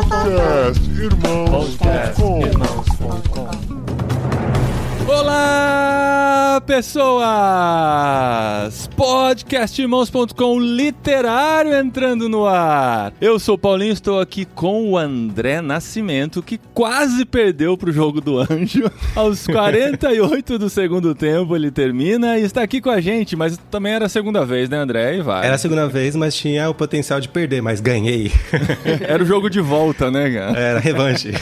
Podcastirmãos.com. Olá, pessoas! Podcastirmãos.com literário entrando no ar. Eu sou o Paulinho, estou aqui com o André Nascimento, que quase perdeu pro Jogo do Anjo. Aos 48 do segundo tempo ele termina e está aqui com a gente, mas também era a segunda vez, né, André? E vai. Era a segunda vez, mas tinha o potencial de perder, mas ganhei. Era o jogo de volta, né, cara? Era revanche.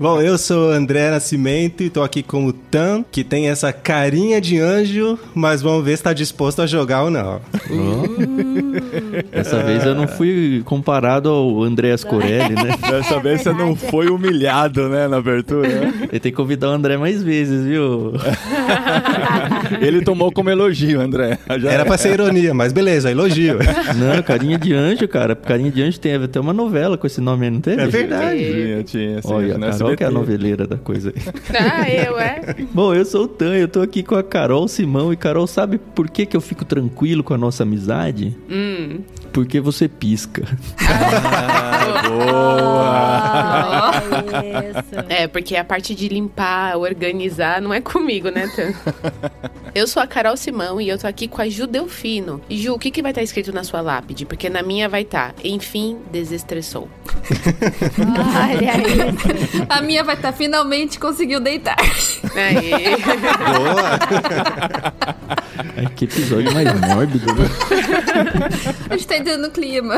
Bom, eu sou o André Nascimento e estou aqui com o Tan, que tem essa carinha de anjo, mas vamos ver se está disposto a jogar ou não. Dessa vez eu não fui comparado ao Andreas Corelli, né? Dessa vez você não foi humilhado, né, na abertura. Ele tem que convidar o André mais vezes, viu? Ele tomou como elogio, André. Era pra ser ironia, mas beleza, elogio. Não, carinha de anjo, cara. Carinha de anjo teve até uma novela com esse nome aí, não teve? É verdade. Tinha. Olha, a Carol que é a noveleira da coisa aí. Eu, é? Bom, eu sou o Tan, eu tô aqui com a Carol Simão. E Carol, sabe por que eu fico tranquilo com a nossa amizade? Porque você pisca. Boa! É, porque a parte de limpar, organizar, não é comigo, né, Tan? Eu sou a Carol Simão e eu tô aqui com a Ju Delfino. Ju, o que vai estar escrito na sua lápide? Porque na minha vai estar, enfim, desestressou. Olha isso. A minha vai estar, finalmente conseguiu deitar. Aí. Boa! Ai, que episódio mais mórbido, né? A gente tá entrando no clima.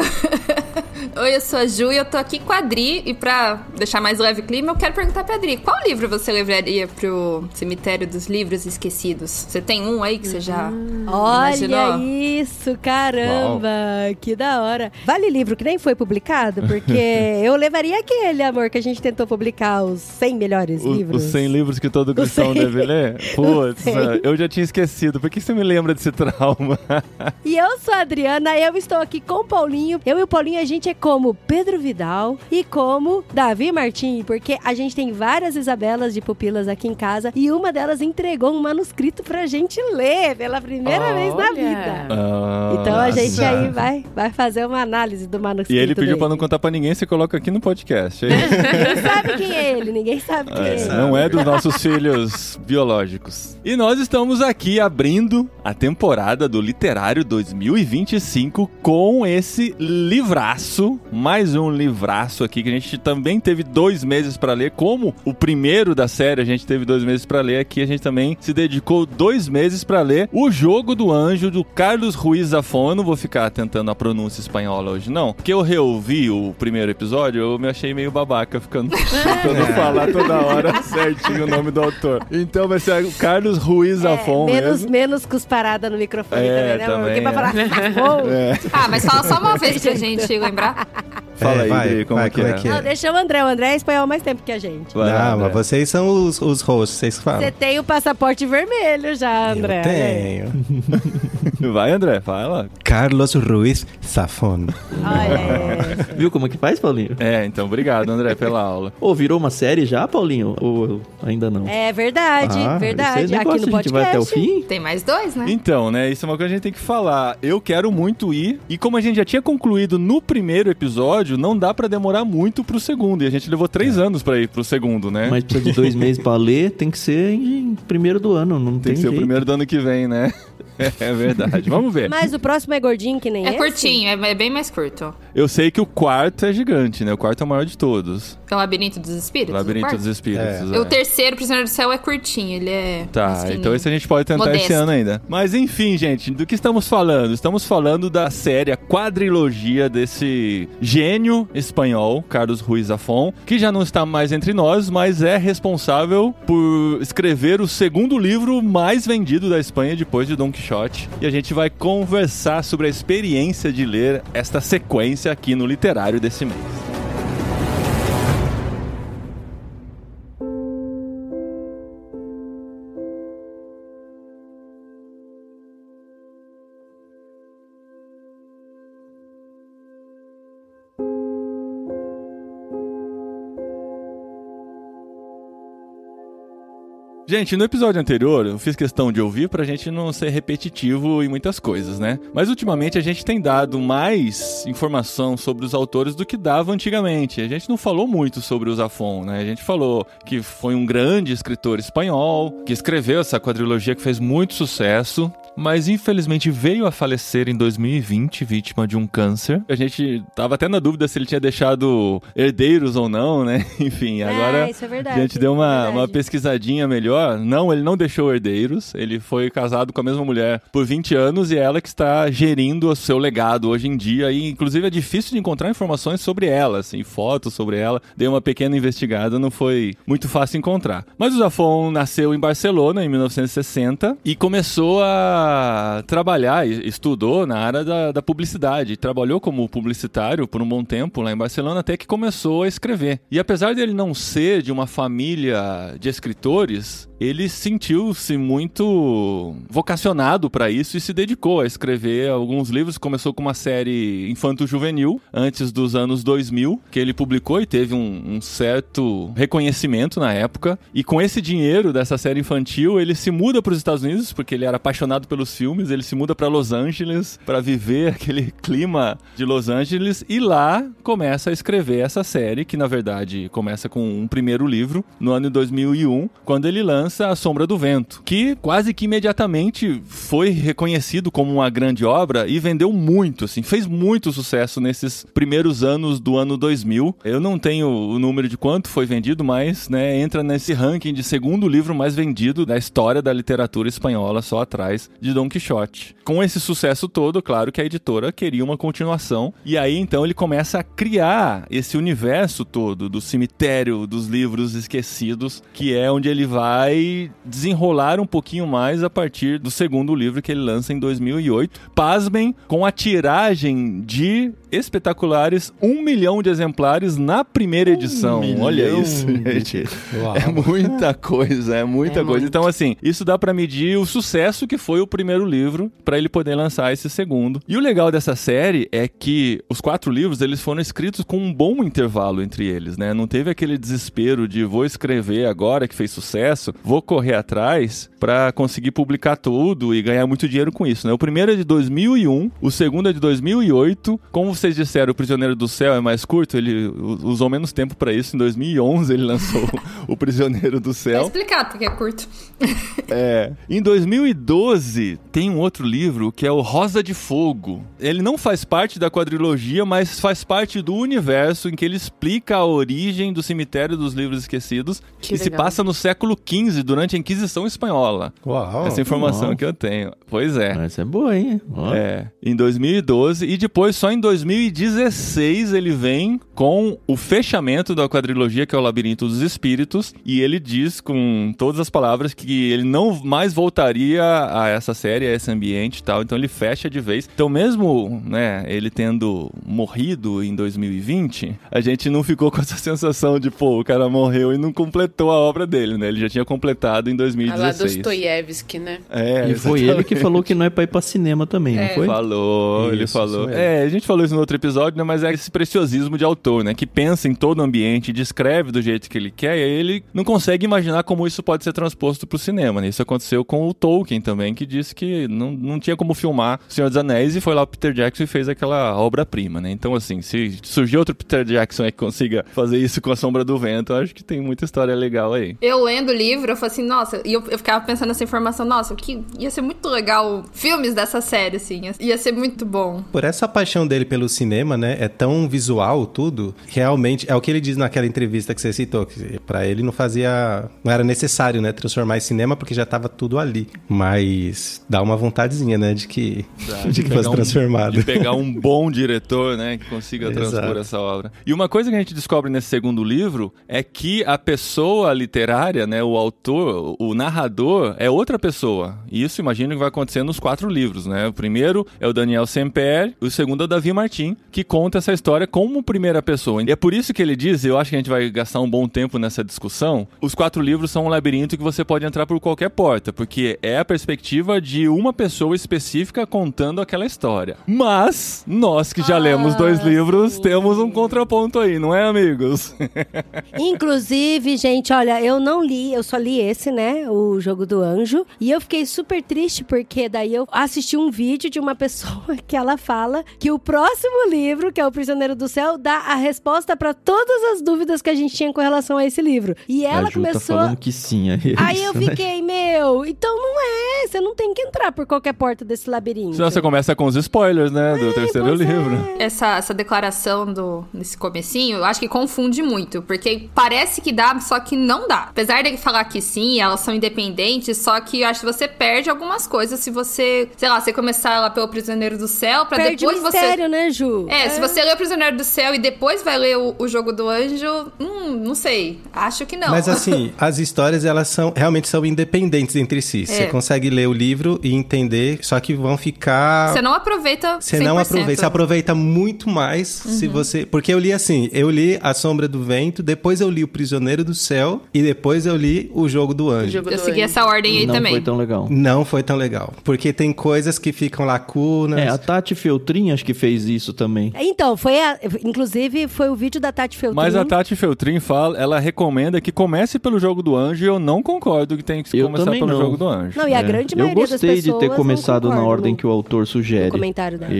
Oi, eu sou a Ju e eu tô aqui com a Adri. E pra deixar mais leve o clima, eu quero perguntar pra Adri: qual livro você levaria pro Cemitério dos Livros Esquecidos? Você tem um aí que você já imaginou? Olha isso, caramba! Uau. Que da hora. Vale livro que nem foi publicado? Porque eu levaria aquele, amor, que a gente tentou publicar, os 100 melhores livros. Os 100 livros que todo cristão deve ler? Putz, eu já tinha esquecido. Por que você me lembra desse trauma? E eu sou a Adriana, eu estou aqui com o Paulinho. Eu e o Paulinho, a gente é como Pedro Vidal e como Davi Martim, porque a gente tem várias Isabelas de pupilas aqui em casa e uma delas entregou um manuscrito pra gente ler pela primeira vez na vida. Então a gente aí vai fazer uma análise do manuscrito. E ele pediu dele. pra não contar pra ninguém, você coloca aqui no podcast. É isso? Ninguém sabe quem é ele, ninguém sabe quem é ele. Não é dos nossos filhos biológicos. E nós estamos aqui abrindo a temporada do Literário 2025 com esse livraço, mais um livraço aqui que a gente também teve 2 meses pra ler, como o primeiro da série a gente teve 2 meses pra ler, aqui a gente também se dedicou 2 meses pra ler O Jogo do Anjo, do Carlos Ruiz Zafón. Eu não vou ficar tentando a pronúncia espanhola hoje não, porque eu reouvi o primeiro episódio, eu me achei meio babaca ficando tentando falar toda hora certinho o nome do autor. Então vai ser o Carlos Ruiz Zafón mesmo. Menos cusparada no microfone também, né, amor? Porque pra falar Ah, mas fala só uma vez pra gente lembrar. Fala aí, Dri, como é que é? Não, deixa o André é espanhol há mais tempo que a gente. Vai lá, mas vocês são os hosts, vocês falam. Você tem o passaporte vermelho já, André. Eu tenho. Vai, André, fala. Carlos Ruiz Zafón. Viu como é que faz, Paulinho? Então, obrigado, André, pela aula. Virou uma série já, Paulinho? Ou ainda não? É verdade, verdade. Aqui no podcast. A gente vai até o fim? Tem mais 2, né? Então, né, isso é uma coisa que a gente tem que falar. Eu quero muito ir, e como a gente já tinha concluído no primeiro episódio, não dá pra demorar muito pro segundo, e a gente levou 3 anos pra ir pro segundo, né? Mas precisa de 2 meses pra ler, tem que ser em primeiro do ano, não tem que ser jeito. o primeiro do ano que vem, né? É verdade, vamos ver. Mas o próximo é gordinho que nem esse? É curtinho, é bem mais curto. Eu sei que o quarto é gigante, né? O quarto é o maior de todos. É o Labirinto dos Espíritos? Labirinto dos Espíritos, O terceiro, Prisioneiro do Céu, é curtinho, ele é então esse a gente pode tentar modesto. esse ano ainda. Mas enfim, gente, do que estamos falando? Estamos falando da série, a quadrilogia desse gênio espanhol, Carlos Ruiz Zafón, que já não está mais entre nós, mas é responsável por escrever o segundo livro mais vendido da Espanha depois de Dom Quixote. E a gente vai conversar sobre a experiência de ler esta sequência aqui no Literário desse mês. Gente, no episódio anterior, eu fiz questão de ouvir pra gente não ser repetitivo em muitas coisas, né? Mas ultimamente a gente tem dado mais informação sobre os autores do que dava antigamente. A gente não falou muito sobre o Zafón, né? A gente falou que foi um grande escritor espanhol, que escreveu essa quadrilogia que fez muito sucesso, mas infelizmente veio a falecer em 2020, vítima de um câncer. A gente tava até na dúvida se ele tinha deixado herdeiros ou não, né? Enfim, agora isso é verdade, a gente deu uma pesquisadinha melhor. Não, ele não deixou herdeiros, ele foi casado com a mesma mulher por 20 anos e é ela que está gerindo o seu legado hoje em dia, e inclusive é difícil de encontrar informações sobre ela, assim, fotos sobre ela. Dei uma pequena investigada, não foi muito fácil encontrar. Mas o Zafón nasceu em Barcelona em 1960 e começou a trabalhar, estudou na área da publicidade, trabalhou como publicitário por um bom tempo lá em Barcelona, até que começou a escrever. E apesar dele não ser de uma família de escritores, ele sentiu-se muito vocacionado para isso e se dedicou a escrever alguns livros. Começou com uma série infanto-juvenil, antes dos anos 2000, que ele publicou e teve um certo reconhecimento na época. E com esse dinheiro dessa série infantil, ele se muda para os Estados Unidos, porque ele era apaixonado pelos filmes, ele se muda para Los Angeles para viver aquele clima de Los Angeles, e lá começa a escrever essa série, que na verdade começa com um primeiro livro, no ano de 2001, quando ele lança A Sombra do Vento, que quase que imediatamente foi reconhecido como uma grande obra e vendeu muito, assim, fez muito sucesso nesses primeiros anos do ano 2000. Eu não tenho o número de quanto foi vendido, mas, né, entra nesse ranking de segundo livro mais vendido da história da literatura espanhola, só atrás de Dom Quixote. Com esse sucesso todo, claro que a editora queria uma continuação, e aí então ele começa a criar esse universo todo do cemitério dos livros esquecidos, que é onde ele vai desenrolar um pouquinho mais a partir do segundo livro que ele lança em 2008. Pasmem, com a tiragem de espetaculares 1 milhão de exemplares na primeira edição. Olha isso, gente. Uau. É muita coisa, é muita coisa. Muito. Então, assim, isso dá pra medir o sucesso que foi o primeiro livro pra ele poder lançar esse segundo. E o legal dessa série é que os 4 livros, eles foram escritos com um bom intervalo entre eles, né? Não teve aquele desespero de vou escrever agora que fez sucesso, vou correr atrás pra conseguir publicar tudo e ganhar muito dinheiro com isso, né? O primeiro é de 2001, o segundo é de 2008. Como vocês disseram, O Prisioneiro do Céu é mais curto, ele usou menos tempo pra isso. Em 2011 ele lançou O Prisioneiro do Tá Céu. explicado porque é curto. Em 2012 tem um outro livro que é o Rosa de Fogo. Ele não faz parte da quadrilogia, mas faz parte do universo em que ele explica a origem do cemitério dos livros esquecidos, que se legal. passa no século XV, durante a Inquisição Espanhola. Uau. Essa informação Uau. que eu tenho. Pois é. Essa é boa, hein? Ó. Em 2012, e depois só em 2016 ele vem com o fechamento da quadrilogia, que é o Labirinto dos Espíritos, e ele diz com todas as palavras que ele não mais voltaria a essa série, a esse ambiente e tal, então ele fecha de vez. Então mesmo, né, ele tendo morrido em 2020, a gente não ficou com essa sensação de, pô, o cara morreu e não completou a obra dele, né? Ele já tinha completado em A lá 2016. Dostoiévski, né? E foi ele que falou que não é pra ir pra cinema também, não foi? Falou, ele Isso, falou. isso mesmo. A gente falou isso no outro episódio, né? Mas é esse preciosismo de autor, né? Que pensa em todo o ambiente, descreve do jeito que ele quer, e aí ele não consegue imaginar como isso pode ser transposto pro cinema, né? Isso aconteceu com o Tolkien também, que disse que não tinha como filmar O Senhor dos Anéis, e foi lá o Peter Jackson e fez aquela obra-prima, né? Então, assim, se surgir outro Peter Jackson aí que consiga fazer isso com A Sombra do Vento, eu acho que tem muita história legal aí. Eu lendo o livro, eu falei assim, nossa, e eu ficava pensando nessa informação, nossa, que ia ser muito legal filmes dessa série, assim, ia ser muito bom. Por essa paixão dele pelo cinema, né, é tão visual tudo, realmente, é o que ele diz naquela entrevista que você citou, que pra ele não era necessário, né, transformar em cinema porque já tava tudo ali, mas dá uma vontadezinha, né, de que fosse transformado. De pegar um bom diretor, né, que consiga transpor Exato. essa obra. E uma coisa que a gente descobre nesse segundo livro é que a pessoa literária, né, o autor, o narrador, é outra pessoa. E isso imagino que vai acontecer nos 4 livros, né? O primeiro é o Daniel Semper, o segundo é o Davi Martin, que conta essa história como primeira pessoa. E é por isso que ele diz, eu acho que a gente vai gastar um bom tempo nessa discussão, os 4 livros são um labirinto que você pode entrar por qualquer porta, porque é a perspectiva narrativa de uma pessoa específica contando aquela história. Mas, nós que já lemos 2 livros, temos um contraponto aí, não é, amigos? Inclusive, gente, olha, eu não li, eu só li esse, né, o Jogo do Anjo, e eu fiquei super triste porque daí eu assisti um vídeo de uma pessoa que ela fala que o próximo livro, que é O Prisioneiro do Céu, dá a resposta pra todas as dúvidas que a gente tinha com relação a esse livro. E ela a Ju começou... tá falando que sim, é isso, Aí eu né? fiquei, então não é, você não tem que entrar por qualquer porta desse labirinto. Senão você começa com os spoilers, né, do terceiro pois livro. Essa declaração nesse comecinho, eu acho que confunde muito, porque parece que dá, só que não dá. Apesar de falar que sim, elas são independentes, só que eu acho que você perde algumas coisas se você, sei lá, você começar lá pelo Prisioneiro do Céu, pra perde depois o mistério, você... né, Ju? Se você lê o Prisioneiro do Céu e depois vai ler o Jogo do Anjo, não sei, acho que não. Mas assim, as histórias, elas realmente são independentes entre si. Você consegue ler o livro e entender, só que vão ficar... Você não aproveita 100%. Você aproveita muito mais se você... Porque eu li assim, eu li A Sombra do Vento, depois eu li O Prisioneiro do Céu e depois eu li O Jogo do Anjo. Eu segui essa ordem aí não também. Não foi tão legal. Não foi tão legal, porque tem coisas que ficam lacunas. A Tati Feltrin acho que fez isso também. Então, inclusive foi o vídeo da Tati Feltrin. Mas a Tati Feltrin ela recomenda que comece pelo Jogo do Anjo e eu não concordo que tem que começar pelo Jogo do Anjo. Não, e a grande maioria das pessoas Eu gostei de ter começado na ordem que o autor sugere. No comentário dela.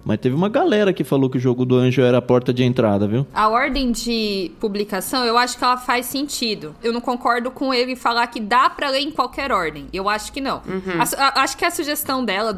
Mas teve uma galera que falou que o Jogo do Anjo era a porta de entrada, viu? A ordem de publicação, eu acho que ela faz sentido. Eu não concordo com ele falar que dá pra ler em qualquer ordem. Eu acho que não. Acho que a sugestão dela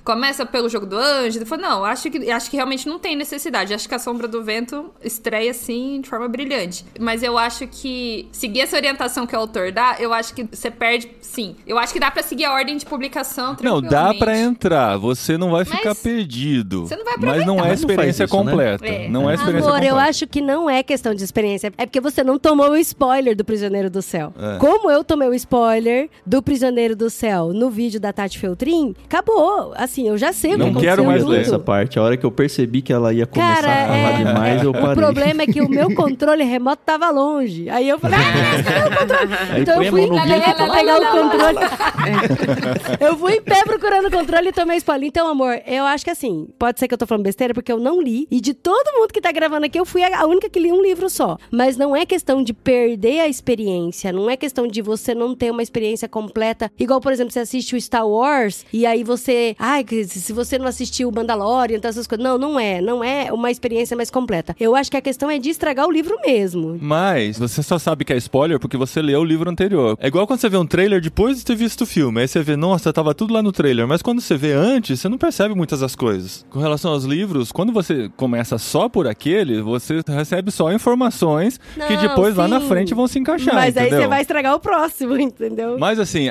começa pelo Jogo do Anjo, depois não, acho que realmente não tem necessidade. Acho que A Sombra do Vento estreia assim de forma brilhante. Mas eu acho que seguir essa orientação que o autor dá, eu acho que você perde, sim. Eu acho que dá pra seguir a ordem de publicação tranquilamente. Não, dá pra entrar. Você não vai ficar perdido. Você não vai aproveitar. Mas não é experiência completa. né? Não é experiência Amor, completa. eu acho que não é questão de experiência. É porque você não tomou o spoiler do Prisioneiro do Céu. Como eu tomei o spoiler do Prisioneiro do Céu no vídeo da Tati Feltrin, acabou. Assim, eu já sei o que aconteceu. Não quero mais tudo. ler Essa parte, a hora que eu percebi que ela ia começar a falar demais, eu parei. O problema é que o meu controle remoto tava longe. Aí eu falei, cadê o controle? Aí Então põe eu a fui mão no bico e fala, pegar o controle. Eu fui em pé procurando o controle e tomei spoiler. Então, amor, eu acho que assim, pode ser que eu tô falando besteira porque eu não li. E de todo mundo que tá gravando aqui, eu fui a única que li um livro só. Mas não é questão de perder a experiência. Não é questão de você não ter uma experiência completa. Igual, por exemplo, você assiste o Star Wars e aí você... se você não assistiu o Mandalorian, então essas coisas... Não é uma experiência mais completa. Eu acho que a questão é de estragar o livro mesmo. Mas você só sabe que é spoiler porque você leu o livro anterior. É igual quando você vê um trailer depois de ter visto o filme. Aí você vê, nossa, tava tudo lá no trailer. Mas quando você vê antes, você não percebe muitas das coisas. Com relação aos livros, quando você começa só por aquele, você recebe só informações que depois lá na frente vão se encaixar, Mas entendeu? aí você vai estragar o próximo, entendeu? Mas assim,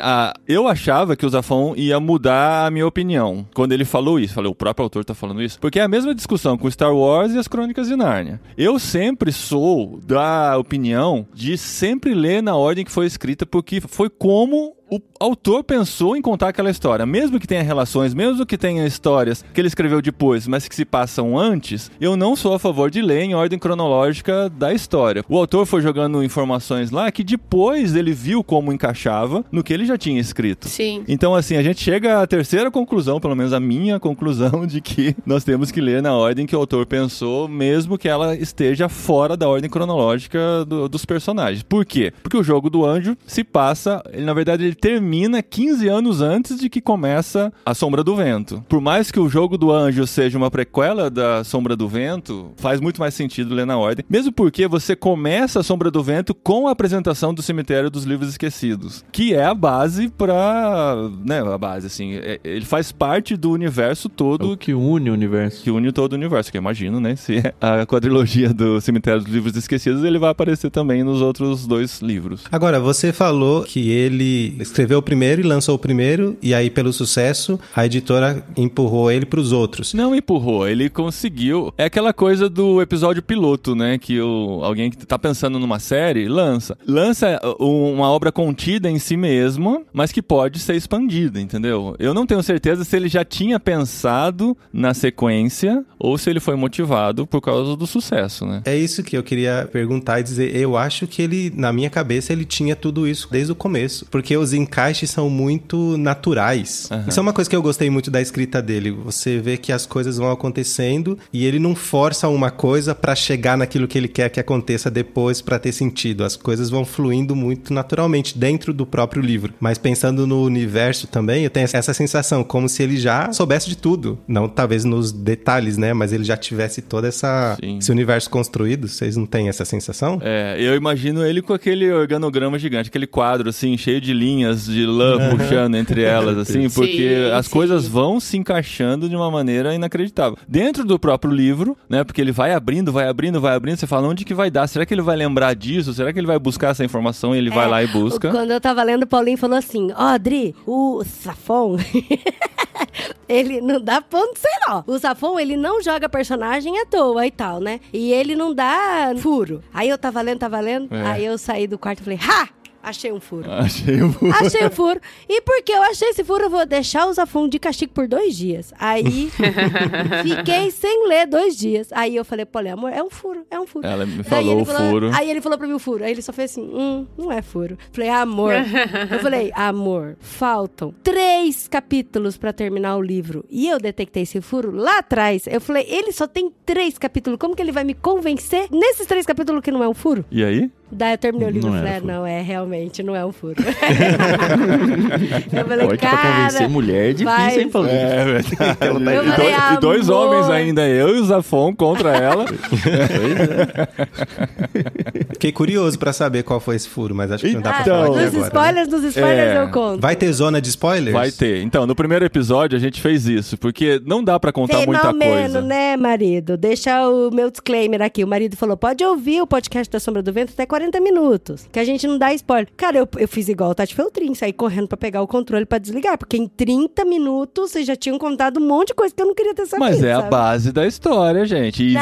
eu achava que o Zafón ia mudar a minha opinião quando ele falou isso. Falei, o próprio autor tá falando isso. Porque é a mesma discussão com Star Wars e as Crônicas de Nárnia. Eu sempre sou da opinião de sempre ler na ordem que foi escrita, porque foi como o autor pensou em contar aquela história. Mesmo que tenha relações, mesmo que tenha histórias que ele escreveu depois, mas que se passam antes, eu não sou a favor de ler em ordem cronológica da história. O autor foi jogando informações lá que depois ele viu como encaixava no que ele já tinha escrito. Sim. Então, assim, a gente chega à terceira conclusão, pelo menos a minha conclusão, de que nós temos que ler na ordem que o autor pensou, mesmo que ela esteja fora da ordem cronológica dos personagens. Por quê? Porque o Jogo do Anjo se passa, na verdade, ele termina 15 anos antes de que começa A Sombra do Vento. Por mais que o Jogo do Anjo seja uma prequela da Sombra do Vento, faz muito mais sentido ler na ordem. Mesmo porque você começa A Sombra do Vento com a apresentação do Cemitério dos Livros Esquecidos, que é a base pra... né, a base, assim, ele faz parte do universo todo. É o que une o universo. Que une todo o universo, que eu imagino, né? Se é a quadrilogia do Cemitério dos Livros Esquecidos, ele vai aparecer também nos outros 2 livros. Agora, você falou que ele escreveu o primeiro e lançou o primeiro, e aí, pelo sucesso, a editora empurrou ele pros outros. Não empurrou, ele conseguiu. É aquela coisa do episódio piloto, né? Que alguém que tá pensando numa série, lança uma obra contida em si mesma, mas que pode ser expandida, entendeu? Eu não tenho certeza se ele já tinha pensado na sequência ou se ele foi motivado por causa do sucesso, né? É isso que eu queria perguntar e dizer. Eu acho que ele, na minha cabeça, ele tinha tudo isso desde o começo. Porque os encaixes são muito naturais. Isso é uma coisa que eu gostei muito da escrita dele. Você vê que as coisas vão acontecendo e ele não força uma coisa pra chegar naquilo que ele quer que aconteça depois pra ter sentido. As coisas vão fluindo muito naturalmente dentro do próprio livro. Mas pensando no universo também, eu tenho essa sensação, como se ele já soubesse de tudo. Não talvez nos detalhes, né? Mas ele já tivesse todo esse universo construído. Vocês não têm essa sensação? Eu imagino ele com aquele organograma gigante, aquele quadro, assim, cheio de linhas de lã puxando entre elas, assim, porque as coisas vão se encaixando de uma maneira inacreditável. Dentro do próprio livro, né? Porque ele vai abrindo, você fala, onde que vai dar? Será que ele vai lembrar disso? Será que ele vai buscar essa informação e ele vai lá e busca? Quando eu tava lendo, o Paulinho falou assim, Adri, o Safon... ele não dá ponto sem nó. O Safon, ele não joga personagem à toa e tal, né? E ele não dá furo. Aí eu tava lendo, aí eu saí do quarto e falei, achei um furo. Achei um furo. E porque eu achei esse furo, eu vou deixar o Zafon de castigo por 2 dias. Aí, fiquei sem ler 2 dias. Aí eu falei, amor, é um furo. Ela me falou o furo. Aí ele falou pra mim o furo. Aí ele só fez assim, não é furo. Falei, amor. Eu falei, amor, faltam 3 capítulos pra terminar o livro. E eu detectei esse furo lá atrás. Eu falei, ele só tem 3 capítulos. Como que ele vai me convencer nesses 3 capítulos que não é um furo? E aí? Daí eu terminei o livro e falei, realmente, não é um furo. Eu falei, pode pra convencer mulher é difícil, hein, Paulinho? E 2 homens ainda, eu e o Zafon contra ela. Fiquei curioso pra saber qual foi esse furo, mas acho que não dá pra falar aqui agora. Nos spoilers eu conto. Vai ter zona de spoilers? Vai ter. Então, no primeiro episódio a gente fez isso, porque não dá pra contar muita coisa. Né, marido? Deixa o meu disclaimer aqui. O marido falou, pode ouvir o podcast da Sombra do Vento até 40 minutos, que a gente não dá spoiler. Cara, eu fiz igual o Tati Feltrin, saí correndo pra pegar o controle pra desligar, porque em 30 minutos vocês já tinham contado um monte de coisa que eu não queria ter sabido. Mas a base da história, gente. E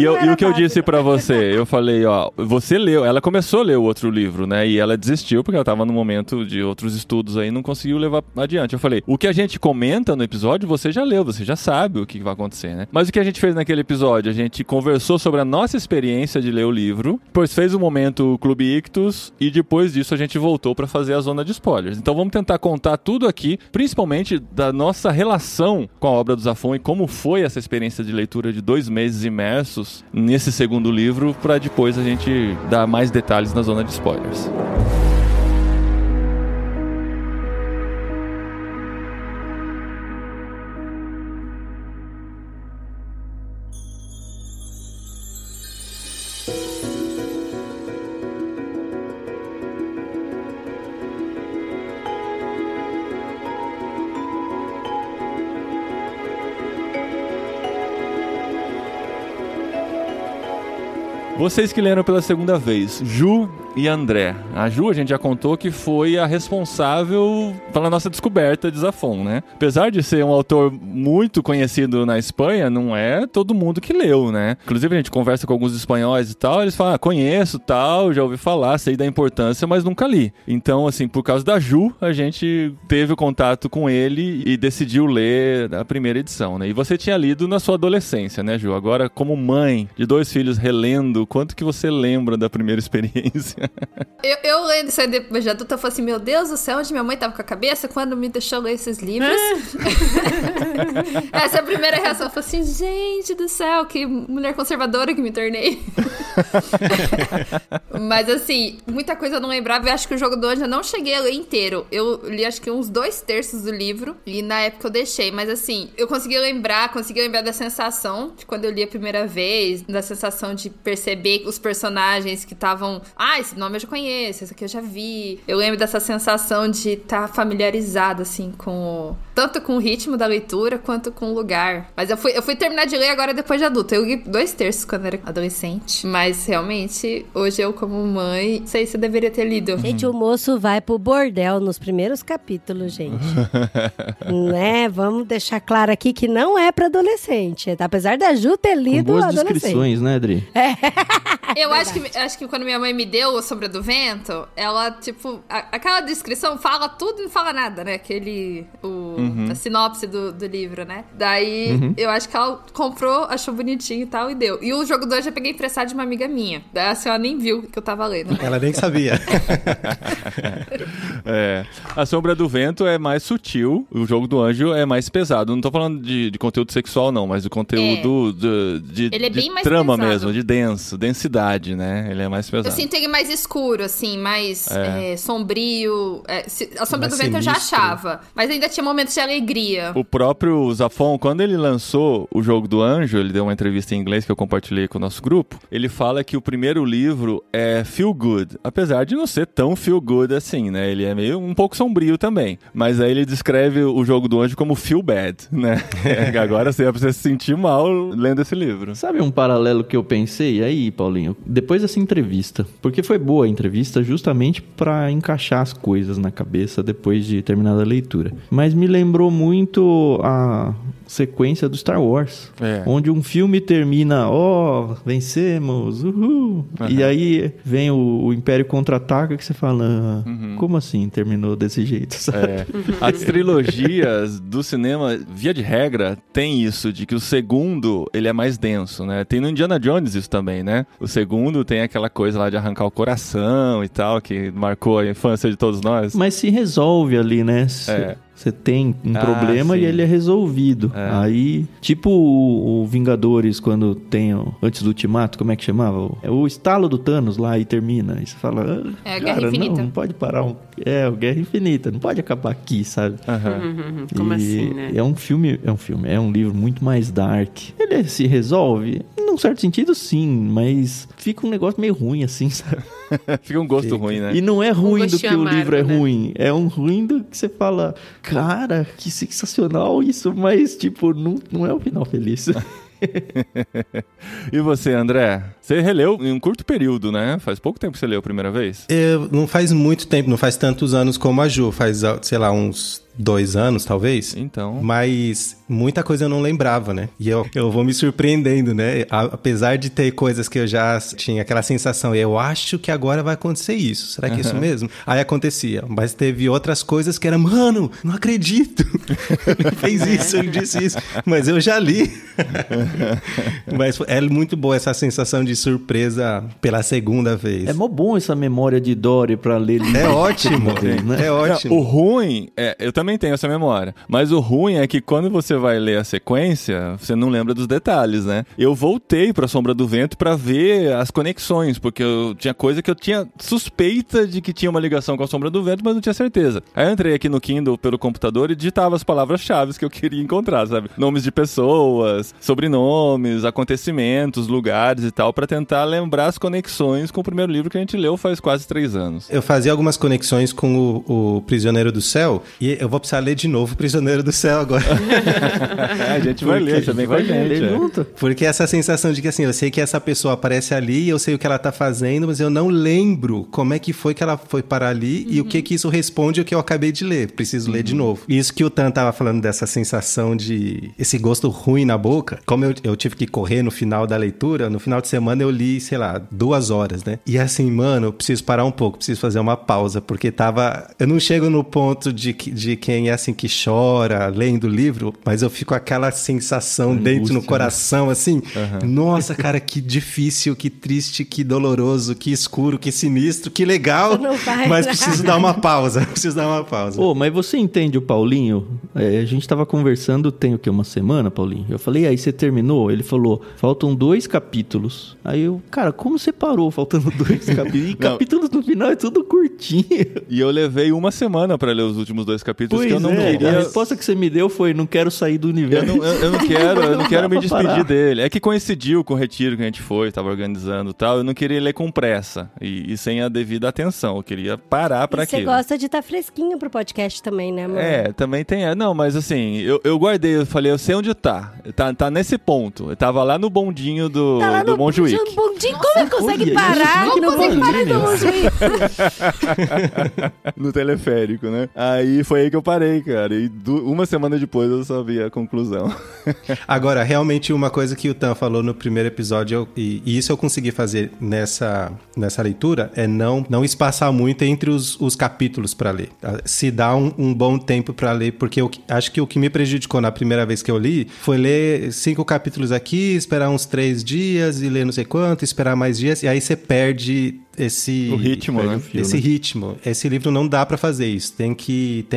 o que eu disse pra você, eu falei, você leu, ela começou a ler o outro livro, né, e ela desistiu, porque ela tava no momento de outros estudos aí, não conseguiu levar adiante. Eu falei, o que a gente comenta no episódio, você já leu, você já sabe o que vai acontecer, né? Mas o que a gente fez naquele episódio? A gente conversou sobre a nossa experiência de ler o livro, depois fez o momento Clube Ictus e depois disso a gente voltou pra fazer a zona de spoilers. Então vamos tentar contar tudo aqui, principalmente da nossa relação com a obra do Zafon e como foi essa experiência de leitura de 2 meses imersos nesse segundo livro, pra depois a gente dar mais detalhes na zona de spoilers. Vocês que leram pela segunda vez, Ju e André. A Ju, a gente já contou que foi a responsável pela nossa descoberta de Zafon, né? Apesar de ser um autor muito conhecido na Espanha, não é todo mundo que leu, né? Inclusive, a gente conversa com alguns espanhóis e tal, eles falam, conheço tal, já ouvi falar, sei da importância, mas nunca li. Então, assim, por causa da Ju, a gente teve o contato com ele e decidiu ler a primeira edição, né? E você tinha lido na sua adolescência, né, Ju? Agora, como mãe de 2 filhos relendo, quanto que você lembra da primeira experiência? Eu lendo isso aí depois de adulta, eu falei assim, meu Deus do céu, onde minha mãe tava com a cabeça quando me deixou ler esses livros? Essa é a primeira reação. Eu falei assim, gente do céu, que mulher conservadora que me tornei. Mas assim, muita coisa eu não lembrava. Eu acho que o Jogo do Anjo eu não cheguei a ler inteiro. Eu li acho que uns 2/3 do livro e na época eu deixei. Mas assim, eu consegui lembrar da sensação de quando eu li a primeira vez, da sensação de perceber os personagens que estavam... esse nome eu já conheço, esse aqui eu já vi. Eu lembro dessa sensação de estar familiarizada, assim, tanto com o ritmo da leitura, quanto com o lugar. Mas eu fui terminar de ler agora depois de adulto. Eu li 2/3 quando era adolescente. Mas, realmente, hoje eu, como mãe, não sei se eu deveria ter lido. Gente, o moço vai pro bordel nos primeiros capítulos, gente. Né? Vamos deixar claro aqui que não é pra adolescente. Apesar da Ju ter lido com boas adolescente. descrições, né, Adri? Eu acho que quando minha mãe me deu A Sombra do Vento, ela, tipo... aquela descrição fala tudo e não fala nada, né? A sinopse do livro, né? Daí, eu acho que ela comprou, achou bonitinho e tal, e deu. E o Jogo do Anjo eu peguei emprestado de uma amiga minha. Daí a senhora nem viu que eu tava lendo. Ela nem sabia. A Sombra do Vento é mais sutil, o Jogo do Anjo é mais pesado. Não tô falando de conteúdo sexual, não, mas de conteúdo Ele é bem mais trama pesado. mesmo, de densidade, né? Ele é mais pesado. Eu sinto ele mais escuro, assim, mais sombrio. A Sombra Mais do Vento eu já sinistro. achava, mas ainda tinha momentos de alegria. O próprio Zafon, quando ele lançou o Jogo do Anjo, ele deu uma entrevista em inglês que eu compartilhei com o nosso grupo, ele fala que o primeiro livro é feel good, apesar de não ser tão feel good assim, né? Ele é meio um pouco sombrio também, mas aí ele descreve o Jogo do Anjo como feel bad, né? Agora você precisa se sentir mal lendo esse livro. Sabe um paralelo que eu pensei aí, Paulinho? Depois dessa entrevista, porque foi boa a entrevista justamente pra encaixar as coisas na cabeça depois de terminar a leitura. Mas me lembrou muito a sequência do Star Wars, onde um filme termina, vencemos, uhul. E aí vem o Império Contra-Ataca que você fala, como assim terminou desse jeito? Sabe? As trilogias do cinema, via de regra, tem isso, de que o segundo, ele é mais denso, né? Tem no Indiana Jones isso também, né? O segundo tem aquela coisa lá de arrancar o coração e tal, que marcou a infância de todos nós. Mas se resolve ali, né? Você tem um problema sim. e ele é resolvido. Aí, tipo o Vingadores, quando tem antes do Ultimato, como é que chamava? É o estalo do Thanos lá e termina. Aí você fala, a Guerra Infinita. Não pode parar o Guerra Infinita, não pode acabar aqui, sabe? Como assim, né? É um livro muito mais dark. Ele se resolve, num certo sentido, sim, mas fica um negócio meio ruim, assim, sabe? Fica um gosto ruim, né? E não é ruim do que gostinho o livro é amargo, né? ruim. É um ruim do que você fala, cara, que sensacional isso, mas, tipo, não é um final feliz. E você, André? Você releu em um curto período, né? Faz pouco tempo que você leu a primeira vez? Não faz muito tempo, não faz tantos anos como a Ju. Faz, sei lá, uns 2 anos, talvez. Então. Mas muita coisa eu não lembrava, né? E eu vou me surpreendendo, né? Apesar de ter coisas que eu já tinha aquela sensação, eu acho que agora vai acontecer isso. Será que é isso mesmo? Aí acontecia. Mas teve outras coisas que era, mano, não acredito. Ele fez isso, ele disse isso. Mas eu já li. Mas é muito boa essa sensação de surpresa pela segunda vez. É mó bom essa memória de Dory pra ler livro. É ótimo, né? é ótimo. O ruim, eu também tenho essa memória, mas o ruim é que quando você vai ler a sequência, você não lembra dos detalhes, né? Eu voltei pra Sombra do Vento pra ver as conexões, porque eu tinha coisa que eu tinha suspeita de que tinha uma ligação com a Sombra do Vento, mas não tinha certeza. Aí eu entrei aqui no Kindle pelo computador e digitava as palavras-chave que eu queria encontrar, sabe? Nomes de pessoas, sobrenomes, acontecimentos, lugares e tal, pra tentar lembrar as conexões com o primeiro livro que a gente leu faz quase 3 anos. Eu fazia algumas conexões com o Prisioneiro do Céu, e eu vou precisar ler de novo o Prisioneiro do Céu agora. A gente vai ler também com a gente. Junto. Porque essa sensação de que assim, eu sei que essa pessoa aparece ali, eu sei o que ela tá fazendo, mas eu não lembro como é que foi que ela foi parar ali e o que isso responde ao que eu acabei de ler. Preciso ler de novo. E isso que o Tan tava falando dessa sensação de esse gosto ruim na boca, como eu tive que correr no final da leitura, no final de semana eu li, sei lá, 2 horas, né? E assim, mano, eu preciso parar um pouco, preciso fazer uma pausa, porque eu não chego no ponto de quem é assim que chora lendo o livro, mas eu fico com aquela sensação dentro no coração, assim, nossa, cara, que difícil, que triste, que doloroso, que escuro, que sinistro, que legal, mas preciso dar uma pausa, Mas você entende o Paulinho? A gente tava conversando tem o quê? Uma semana, Paulinho? Eu falei, aí você terminou? Ele falou, faltam 2 capítulos. Aí eu, cara, como você parou faltando 2 capítulos? E capítulos no final é tudo curtinho. E eu levei 1 semana pra ler os últimos 2 capítulos, que eu não queria... A resposta que você me deu foi, não quero sair do universo. Eu não quero me despedir dele. É que coincidiu com o retiro que a gente foi, tava organizando e tal. Eu não queria ler com pressa e sem a devida atenção. Eu queria parar pra aquilo. Você gosta de estar fresquinho pro podcast também, né, amor? Também tem... Não, mas assim, eu guardei, eu falei, eu sei onde tá. Tá nesse ponto. Eu tava lá no bondinho do Montjuic. No bondinho, como ele consegue parar? isso Não consegue parar no Montjuic. No teleférico, né? Aí foi aí que eu parei, cara. E uma semana depois eu só vi a conclusão. Agora, realmente uma coisa que o Tan falou no primeiro episódio, e isso eu consegui fazer nessa leitura, é não espaçar muito entre os capítulos pra ler. Se dá um bom tempo pra ler, porque eu acho que o que me prejudicou na primeira vez que eu li foi ler 5 capítulos aqui, esperar uns 3 dias e ler não sei quanto, esperar mais dias, e aí você perde o ritmo, né? Esse ritmo. Esse livro não dá pra fazer isso. Tem que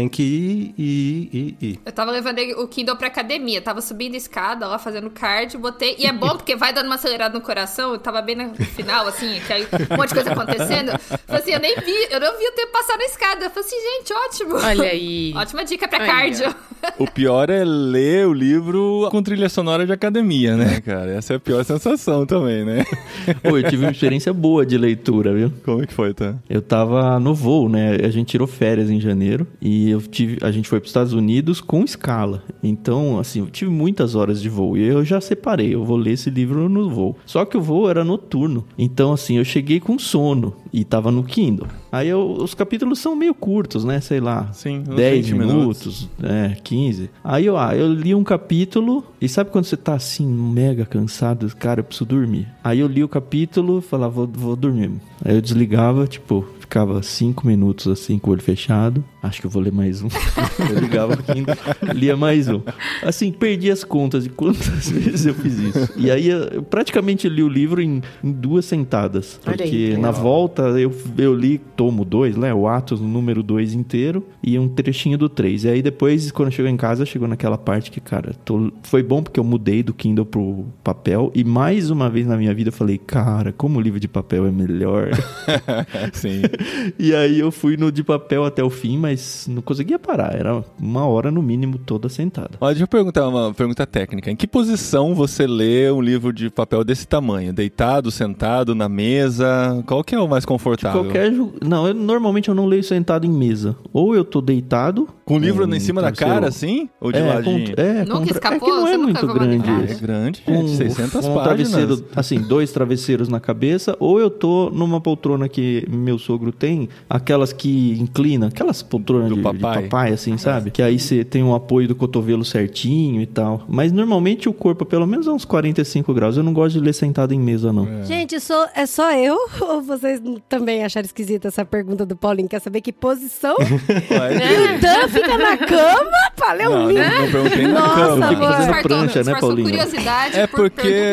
ir. Eu tava levando o Kindle pra academia. Tava subindo a escada lá, fazendo cardio, botei... E é bom, porque vai dando uma acelerada no coração. Eu tava bem no final, assim, que aí um monte de coisa acontecendo. Falei assim, eu não vi o tempo passar na escada. Eu falei assim, gente, ótimo. Olha aí. Ótima dica pra cardio. O pior é ler o livro com trilha sonora de academia, né, cara? Essa é a pior sensação também, né? Pô, eu tive uma experiência boa de leitura, viu? Como é que foi, tá? Eu tava no voo, né? A gente tirou férias em janeiro e a gente foi para os Estados Unidos com escala. Então, assim, eu tive muitas horas de voo e eu já separei. Eu vou ler esse livro no voo. Só que o voo era noturno. Então, assim, eu cheguei com sono e tava no Kindle. Aí os capítulos são meio curtos, né? Sei lá, sim, 10 minutos, 15. Aí eu li um capítulo e sabe quando você tá assim, mega cansado? Cara, eu preciso dormir. Aí eu li o capítulo e falava, vou dormir. Aí eu desligava, ficava 5 minutos assim com o olho fechado. Acho que eu vou ler mais um. Eu ligava o Kindle, lia mais um. Assim, perdi as contas de quantas vezes eu fiz isso. E aí eu praticamente li o livro em 2 sentadas. Porque na volta eu li tomo 2, né? O Atos, o número 2 inteiro e um trechinho do 3. E aí depois, quando chegou em casa, chegou naquela parte que, cara, foi bom porque eu mudei do Kindle pro papel. E mais uma vez na minha vida eu falei, cara, como o livro de papel é melhor. Sim. E aí eu fui no de papel até o fim, mas não conseguia parar. Era 1 hora no mínimo toda sentada. Olha, deixa eu perguntar uma pergunta técnica. Em que posição você lê um livro de papel desse tamanho? Deitado, sentado, na mesa? Qual que é o mais confortável? Não, normalmente eu não leio sentado em mesa. Ou eu tô deitado... Com o livro em cima da cara, assim? Ou de ladinho? Nunca escapou? É que não é muito grande. É grande, gente. 600 páginas. Travesseiro, assim, 2 travesseiros na cabeça. Ou eu tô numa poltrona que meu sogro tem, aquelas que inclinam, aquelas poltronas de papai, assim, sabe? Que aí você tem um apoio do cotovelo certinho e tal. Mas normalmente o corpo, pelo menos a uns 45 graus. Eu não gosto de ler sentado em mesa, não. Gente, é só eu? Ou vocês também acharam esquisita essa pergunta do Paulinho? Quer saber que posição? O Dan fica na cama pra ler um livro? Não perguntei na Nossa, cama. Fica fazendo prancha, né, Paulinho? Curiosidade porque...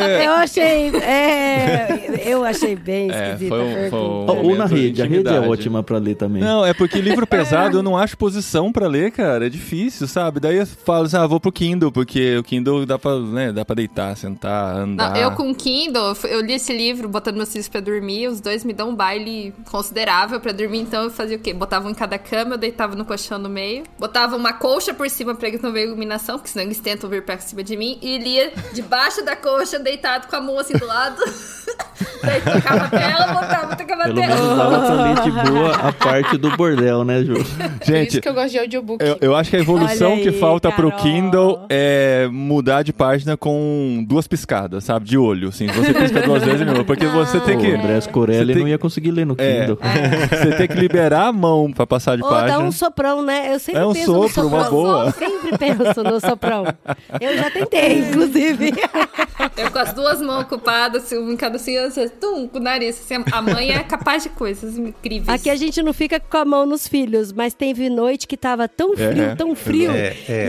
Eu achei bem esquisita a pergunta. Ou na rede. A rede é ótima pra ler também. Não, é porque livro pesado eu não acho posição pra ler, cara. É difícil, sabe? Daí eu falo assim, vou pro Kindle, porque o Kindle dá pra deitar, sentar, andar. Não, eu com o Kindle, eu li esse livro botando meus filhos pra dormir, os dois me dão um baile considerável pra dormir, então eu fazia o quê? Botava um em cada cama, eu deitava no colchão no meio, botava uma colcha por cima pra eles não verem iluminação, porque senão eles tentam vir pra cima de mim, e lia debaixo da colcha, deitado com a mão assim do lado. Daí tocava a tela, botava a tela. Pelo menos dava pra ler de boa a parte do bordel, né, Ju? Por Gente, isso que eu gosto de audiobook. eu acho que a evolução Olha que aí, falta Carol. pro Kindle é mudar de página com 2 piscadas, sabe? De olho, assim. Você pisca 2 vezes, porque você tem O que... Andrés Corelli você tem- não ia conseguir ler no Kindle. Você tem que liberar a mão pra passar de Ou página. dá um soprão, né? Eu sempre É um penso no sopro, soprão. uma boa. Eu sempre penso no soprão. Eu já tentei, inclusive. Eu com as 2 mãos ocupadas, assim, um em cada assim, com o nariz. Assim, a mãe é capaz de coisas incríveis. Aqui a gente não fica com a mão nos filhos, mas teve noite que tava tão frio.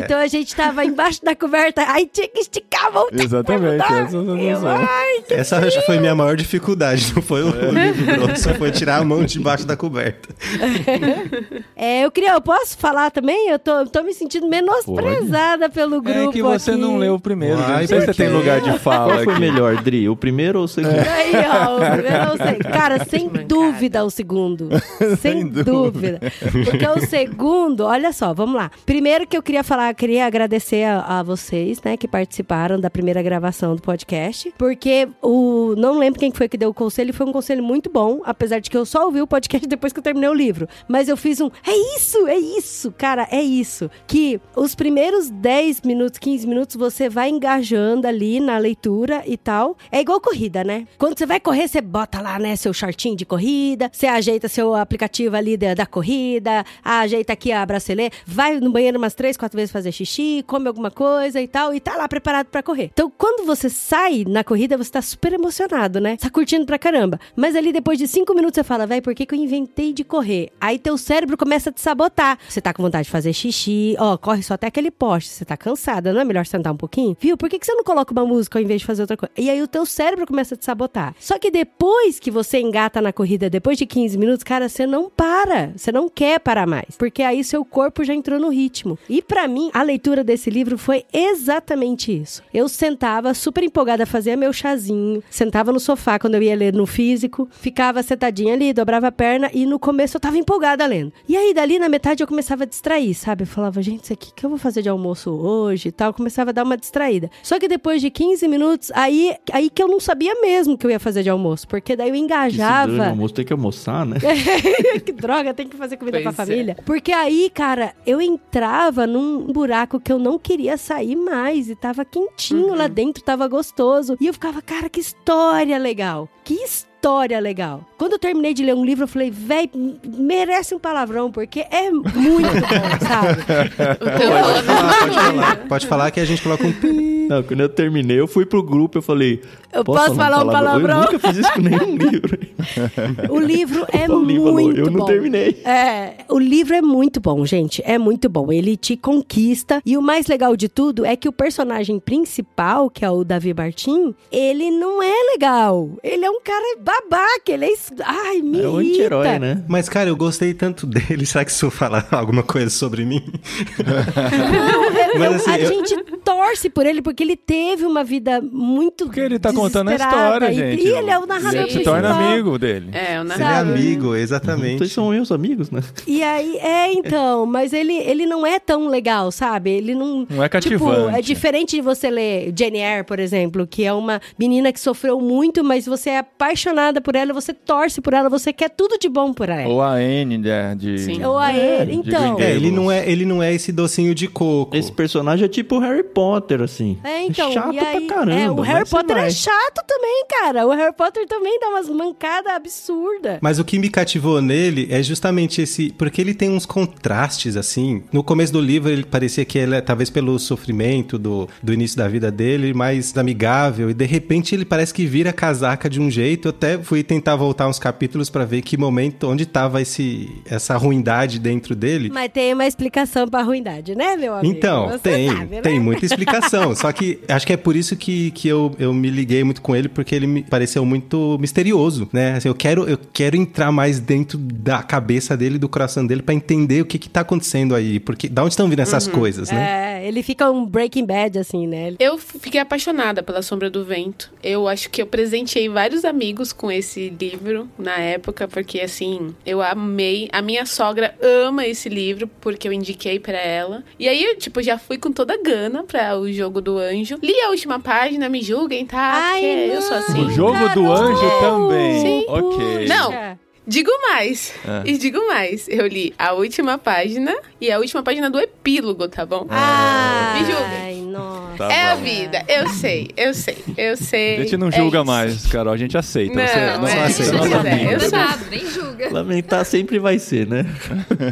Então a gente tava embaixo da coberta, aí tinha que esticar a mão. Exatamente, essa é a sensação. Essa já foi minha maior dificuldade, não foi o livro, só foi tirar a mão debaixo da coberta. Eu posso falar também? Eu tô me sentindo menosprezada pelo grupo É que você aqui. não leu o primeiro, Ai, não sei se você por quê? tem lugar de fala Qual foi aqui. melhor, Dri? O primeiro ou o segundo? Aí, ó, eu não sei. Cara, sem mancada. dúvida o segundo. Sem dúvida. Porque o segundo, olha só, vamos lá. Primeiro que eu queria agradecer a vocês, né, que participaram da primeira gravação do podcast, porque não lembro quem foi que deu o conselho, foi um conselho muito bom, apesar de que eu só ouvi o podcast depois que eu terminei o livro. Mas eu fiz é isso, cara, é isso. Que os primeiros 10 minutos, 15 minutos, você vai engajando ali na leitura e tal. É igual corrida, né? Quando você vai correr, você bota lá, né, seu shortinho de corrida, você ajeita seu aplicativo ali da corrida, ajeita aqui a bracelete, vai no banheiro umas 3, 4 vezes fazer xixi, come alguma coisa e tal, e tá lá preparado pra correr. Então, quando você sai na corrida, você tá super emocionado, né? Tá curtindo pra caramba. Mas ali, depois de 5 minutos, você fala, véi, por que eu inventei de correr? Aí teu cérebro começa a te sabotar. Você tá com vontade de fazer xixi, corre só até aquele poste, você tá cansada, não é melhor sentar um pouquinho? Viu? Por que você não coloca uma música ao invés de fazer outra coisa? E aí o teu cérebro começa a te sabotar. Só que depois que você engata na corrida, depois de 15 minutos, cara, você não para. Você não quer parar mais. Porque aí seu corpo já entrou no ritmo. E pra mim, a leitura desse livro foi exatamente isso. Eu sentava super empolgada, fazia meu chazinho, sentava no sofá quando eu ia ler no físico, ficava sentadinha ali, dobrava a perna e no começo eu tava empolgada lendo. E aí, dali na metade eu começava a distrair, sabe? Eu falava, gente, isso aqui que eu vou fazer de almoço hoje e tal. Eu começava a dar uma distraída. Só que depois de 15 minutos, aí que eu não sabia mesmo que eu ia fazer de almoço, porque daí eu engajava. Que almoço tem que almoçar, né? Que droga, tem que fazer comida pra família. Porque aí, cara, eu entrava num buraco que eu não queria sair mais e tava quentinho lá dentro, tava gostoso. E eu ficava, cara, que história legal. Que história legal. Quando eu terminei de ler um livro, eu falei, véi, merece um palavrão, porque é muito bom, sabe? Pode falar que a gente coloca um pi. Não, quando eu terminei, eu fui pro grupo, eu falei... Eu posso falar um palavrão? Eu nunca fiz isso com nenhum livro. O livro é muito falou, bom. eu não terminei. O livro é muito bom, gente. É muito bom. Ele te conquista. E o mais legal de tudo é que o personagem principal, que é o Davi Martin, ele não é legal. Ele é um cara babaca. Ele é... Ai, me irrita. É o anti-herói, né? Mas, cara, eu gostei tanto dele. Será que se eu falar alguma coisa sobre mim? Não, a gente torce por ele, porque ele teve uma vida muito Porque ele tá contando a história, gente. E ele é o narrador principal. Se torna amigo dele. É, o narrador. Ele é amigo, exatamente. Vocês são meus amigos, né? E aí, então, mas ele não é tão legal, sabe? Ele não é cativante. Tipo, é diferente de você ler Jane Eyre, por exemplo, que é uma menina que sofreu muito, mas você é apaixonada por ela, você torce por ela, você quer tudo de bom por ela. Ou a Anne, de... Sim. Ou a Anne, então. Ele não é esse docinho de coco. Esse personagem é tipo o Harry Potter, assim. Então. Chato e aí, pra caramba. O Harry Potter é chato também, cara. O Harry Potter também dá umas mancadas absurdas. Mas o que me cativou nele é justamente esse... Porque ele tem uns contrastes, assim. No começo do livro, ele parecia que ele, talvez pelo sofrimento do início da vida dele, mais amigável. E de repente ele parece que vira casaca de um jeito. Eu até fui tentar voltar uns capítulos pra ver que momento, onde tava essa ruindade dentro dele. Mas tem uma explicação pra ruindade, né, meu amigo? Então, você tem. Sabe, né? Tem muita explicação. Só que acho que é por isso que eu me liguei muito com ele, porque ele me pareceu muito misterioso, né? Assim, eu quero entrar mais dentro da cabeça dele, do coração dele, pra entender o que tá acontecendo aí. Porque da onde estão vindo essas coisas, né? Ele fica um Breaking Bad, assim, né? Eu fiquei apaixonada pela Sombra do Vento. Eu acho que eu presenteei vários amigos com esse livro na época, porque, assim, eu amei. A minha sogra ama esse livro, porque eu indiquei pra ela. E aí, eu, tipo, já fui com toda a gana pra O Jogo do Anjo. Li a última página, me julguem, tá? Ai, porque não. eu sou assim. O Jogo do Anjo também. Sim. Ok. Não. Digo mais. E digo mais. Eu li a última página e a última página do epílogo, tá bom? Me julguem. Ai, nossa. Tá É bom. a vida. Eu sei. A gente não julga mais, Carol. A gente aceita. Não, você é, aceita. se Nossa quiser. amiga. Eu sou- Nada, nem julga. Lamentar sempre vai ser, né?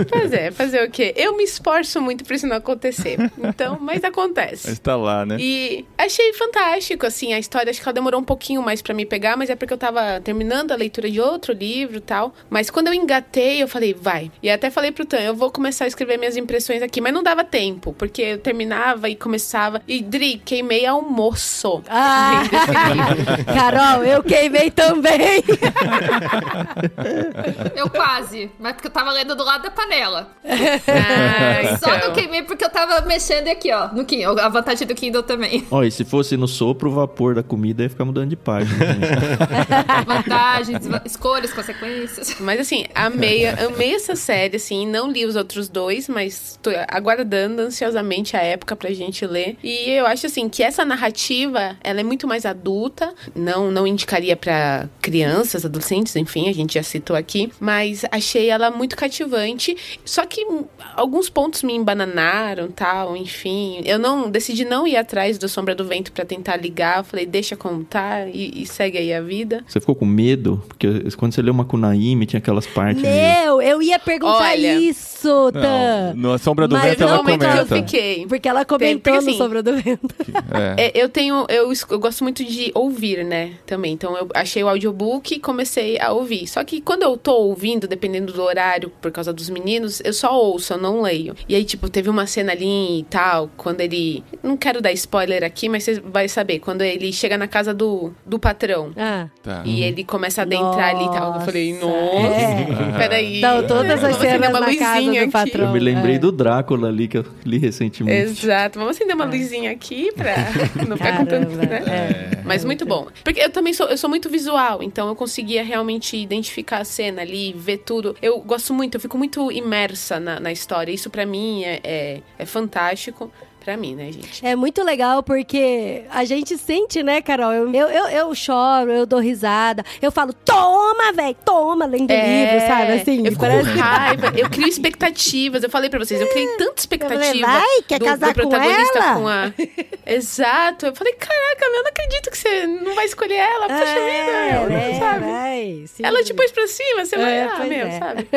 Pois é, fazer o quê? Eu me esforço muito pra isso não acontecer. Então, mas acontece. Mas tá lá, né? E achei fantástico, assim, a história. Acho que ela demorou um pouquinho mais pra me pegar, mas é porque eu tava terminando a leitura de outro livro e tal. Mas quando eu engatei, eu falei, vai. E até falei pro Tan, eu vou começar a escrever minhas impressões aqui. Mas não dava tempo, porque eu terminava e começava gostava. E, Dri, queimei almoço. Ah, Carol, eu queimei também. Eu quase, mas porque eu tava lendo do lado da panela. Então. Só não queimei porque eu tava mexendo aqui, ó, no Kindle. A vantagem do Kindle também. Ó, e se fosse no sopro, o vapor da comida ia ficar mudando de página. Né? Vantagens, escolhas, consequências. Mas assim, amei essa série, assim, não li os outros dois, mas tô aguardando ansiosamente a época pra gente ler. E eu acho, assim, que essa narrativa, ela é muito mais adulta, não indicaria pra crianças, adolescentes, enfim, a gente já citou aqui, mas achei ela muito cativante, só que alguns pontos me embananaram, tal, enfim, eu decidi não ir atrás do Sombra do Vento pra tentar ligar, eu falei, deixa contar e segue aí a vida. Você ficou com medo? Porque quando você leu Makunaíma, tinha aquelas partes... Eu ia perguntar isso, Tan. No Sombra do Mas Vento ela momento comenta. que eu fiquei. Porque ela comentou Porque, no assim, Sombra do Vento. Eu gosto muito de ouvir, né, também. Então, eu achei o audiobook e comecei a ouvir. Só que quando eu tô ouvindo, dependendo do horário, por causa dos meninos, eu só ouço, eu não leio. E aí, tipo, teve uma cena ali e tal, quando ele... Não quero dar spoiler aqui, mas você vai saber. Quando ele chega na casa do patrão. Tá. E ele começa a adentrar ali e tal. Eu falei, nossa, peraí. Então, todas as Vamos acender cenas uma na casa luzinha do aqui. patrão. Eu me lembrei do Drácula ali, que eu li recentemente. Exato, vamos acender uma luzinha aqui pra não ficar com tanto, Caramba, né? Mas muito bom. Porque eu também sou muito visual, então eu conseguia realmente identificar a cena ali, ver tudo. Eu gosto muito, eu fico muito imersa na história. Isso pra mim é fantástico. Pra mim, né, gente? É muito legal porque a gente sente, né, Carol? Eu choro, eu dou risada. Eu falo, toma, velho, toma, lendo livro, sabe? Assim, eu fico com raiva, eu crio expectativas. Eu falei pra vocês, eu criei tanta expectativa. Vai, quer casar do protagonista com ela? Exato. Eu falei, caraca, eu não acredito que você não vai escolher ela. Poxa vida, sabe? Vai, sim. Ela te pôs pra cima, você vai, pois sabe?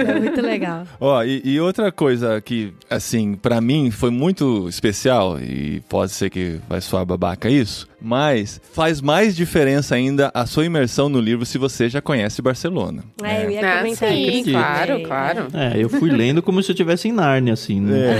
É muito legal. Ó, e outra coisa que, assim, pra mim foi muito especial, e pode ser que vai soar babaca isso, mas faz mais diferença ainda a sua imersão no livro se você já conhece Barcelona. Eu ia comentar sim, isso. claro. Eu fui lendo como se eu estivesse em Nárnia, assim. Né?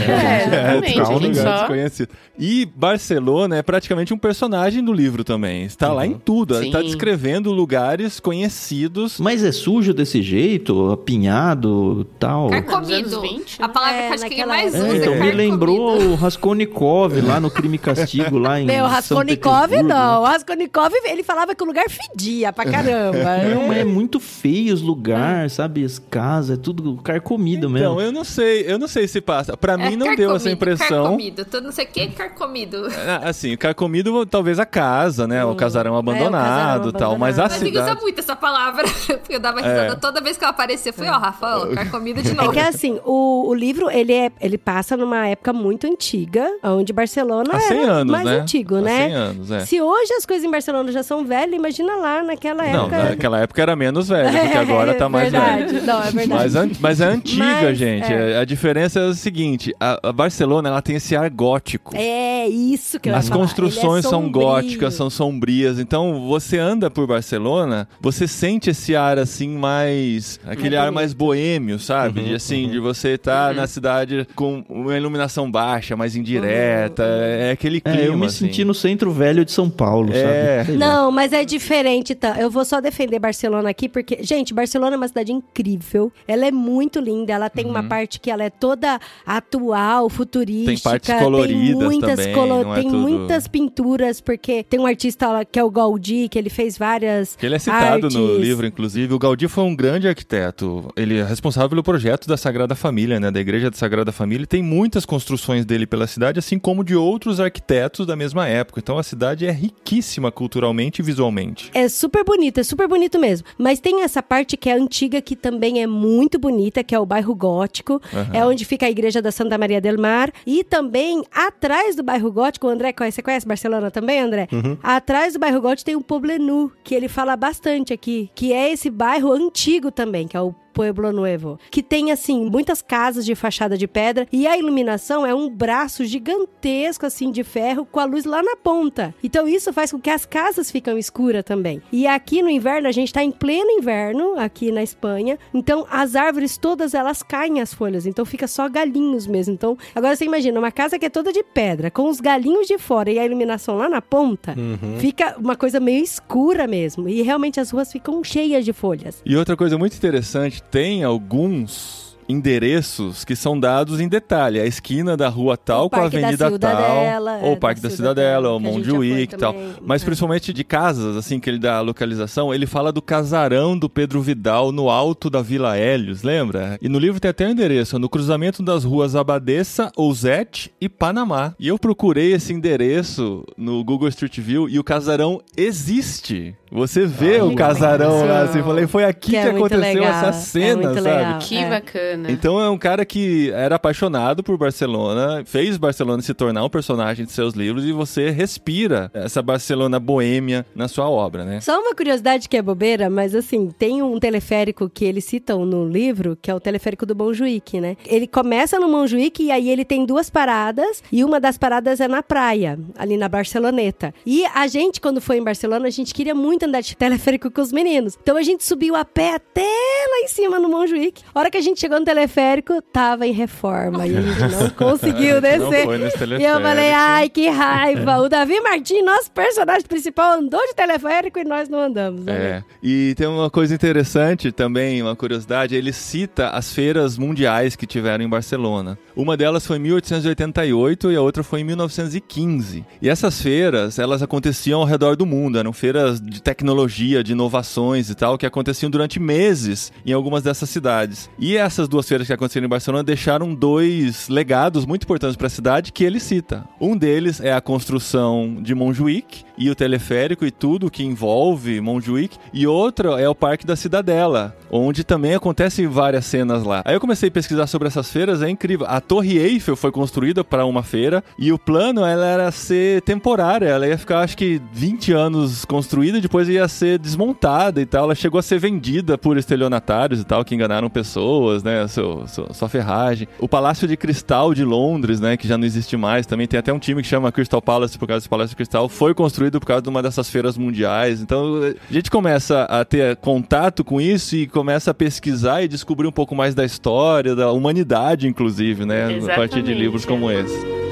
Exatamente, um a gente lugar só... desconhecido. E Barcelona é praticamente um personagem do livro também. Está lá em tudo. Sim. Está descrevendo lugares conhecidos. Mas é sujo desse jeito, apinhado, tal. Carcomido. Nos anos 20, A palavra que eu acho que ninguém mais usa. Então me carcomido. lembrou o Raskolnikov lá no Crime e Castigo, lá em Meu, São Raskolnikov Petersburgo. não. O Raskolnikov, ele falava que o lugar fedia pra caramba. Não, mas é muito feio os lugares, sabe? As casas, é tudo carcomido Então, mesmo. eu não sei se passa. Pra mim não deu essa impressão. Carcomido, não sei o que é carcomido. Assim, carcomido talvez a casa, né? O casarão abandonado e tal. Mas a Mas ninguém usa cidade... muito essa palavra. Porque eu dava risada toda vez que ela aparecia. Eu falei, Rafa, carcomido de novo. É que assim, o livro, ele passa numa época muito antiga, onde Barcelona Há 100 era anos, mais né? antigo, Há né? 100 anos, é. Se hoje as coisas em Barcelona já são velhas, imagina lá naquela Não, época. naquela época era menos velho, porque agora tá mais verdade. velho. Não, é verdade. Mas é antiga, Mas, gente. A diferença é o seguinte, a Barcelona, ela tem esse ar gótico. É isso que eu ia As falar. construções Ele é são sombrio. góticas, são sombrias. Então, você anda por Barcelona, você sente esse ar assim mais... Aquele ar mais boêmio, sabe? De você estar na cidade com uma iluminação baixa, mais indireta. É aquele clima, eu me assim. senti no centro velho de São Paulo, sabe? Sei lá. Não, mas é diferente, tá? Eu vou só defender Barcelona aqui, porque, gente, Barcelona é uma cidade incrível. Ela é muito linda. Ela tem uma parte que ela é toda atual, futurística. Tem partes coloridas também, não é tem tudo- muitas pinturas, porque tem um artista lá que é o Gaudí, que ele fez várias Que ele é citado no artes. livro, inclusive. O Gaudí foi um grande arquiteto. Ele é responsável pelo projeto da Sagrada Família, né? Da Igreja da Sagrada Família. E tem muitas construções dele pela cidade, assim como de outros arquitetos da mesma época. Então a cidade é riquíssima culturalmente e visualmente. É super bonito mesmo. Mas tem essa parte que é antiga, que também é muito bonita, que é o bairro Gótico. É onde fica a igreja da Santa Maria del Mar. E também, atrás do bairro Gótico, o André, você conhece Barcelona também, André? Atrás do bairro Gótico tem o Poblenou, que ele fala bastante aqui, que é esse bairro antigo também, que é o Pueblo Nuevo, que tem, assim, muitas casas de fachada de pedra e a iluminação é um braço gigantesco, assim, de ferro com a luz lá na ponta. Então isso faz com que as casas ficam escuras também. E aqui no inverno, a gente tá em pleno inverno, aqui na Espanha, então as árvores todas, elas caem as folhas, então fica só galinhos mesmo. Então, agora você imagina, uma casa que é toda de pedra, com os galinhos de fora e a iluminação lá na ponta, fica uma coisa meio escura mesmo. E realmente as ruas ficam cheias de folhas. E outra coisa muito interessante, tem alguns endereços que são dados em detalhe. A esquina da rua tal com a avenida tal. Ou o Parque da Cidadela, ou Montjuic e tal. Mas principalmente de casas, assim, que ele dá a localização, ele fala do casarão do Pedro Vidal no alto da Vila Hélios, lembra? E no livro tem até o endereço, no cruzamento das ruas Abadesa, Ouzete e Panamá. E eu procurei esse endereço no Google Street View e o casarão existe. Você vê o casarão lá, assim, falei, foi aqui que aconteceu essa cena, sabe? Que bacana. Então é um cara que era apaixonado por Barcelona, fez Barcelona se tornar um personagem de seus livros e você respira essa Barcelona boêmia na sua obra, né? Só uma curiosidade que é bobeira, mas assim, tem um teleférico que eles citam no livro, que é o teleférico do Montjuic, né? Ele começa no Montjuic e aí ele tem 2 paradas e uma das paradas é na praia, ali na Barceloneta. E a gente, quando foi em Barcelona, a gente queria muito andar de teleférico com os meninos. Então a gente subiu a pé até lá em cima no Montjuic. A hora que a gente chegou no teleférico, tava em reforma e a gente não conseguiu descer. Não foi nesse teleférico. E eu falei, ai, que raiva. O Davi Martins, nosso personagem principal, andou de teleférico e nós não andamos. Né? E tem uma coisa interessante também, uma curiosidade, ele cita as feiras mundiais que tiveram em Barcelona. Uma delas foi em 1888 e a outra foi em 1915. E essas feiras, elas aconteciam ao redor do mundo, eram feiras de tecnologia, de inovações e tal, que aconteciam durante meses em algumas dessas cidades. E essas 2 feiras que aconteceram em Barcelona deixaram 2 legados muito importantes para a cidade que ele cita. Um deles é a construção de Montjuic e o teleférico e tudo que envolve Montjuic, e outro é o Parque da Cidadela, onde também acontecem várias cenas lá. Aí eu comecei a pesquisar sobre essas feiras, é incrível. A Torre Eiffel foi construída para uma feira e o plano ela era ser temporária, ela ia ficar acho que 20 anos construída, depois ia ser desmontada e tal. Ela chegou a ser vendida por estelionatários e tal, que enganaram pessoas, né, sua ferragem. O Palácio de Cristal de Londres, né, que já não existe mais, também tem até um time que chama Crystal Palace por causa do Palácio de Cristal, foi construído por causa de uma dessas feiras mundiais. Então a gente começa a ter contato com isso e começa a pesquisar e descobrir um pouco mais da história, da humanidade, inclusive, né, Exatamente. a partir de livros como esse.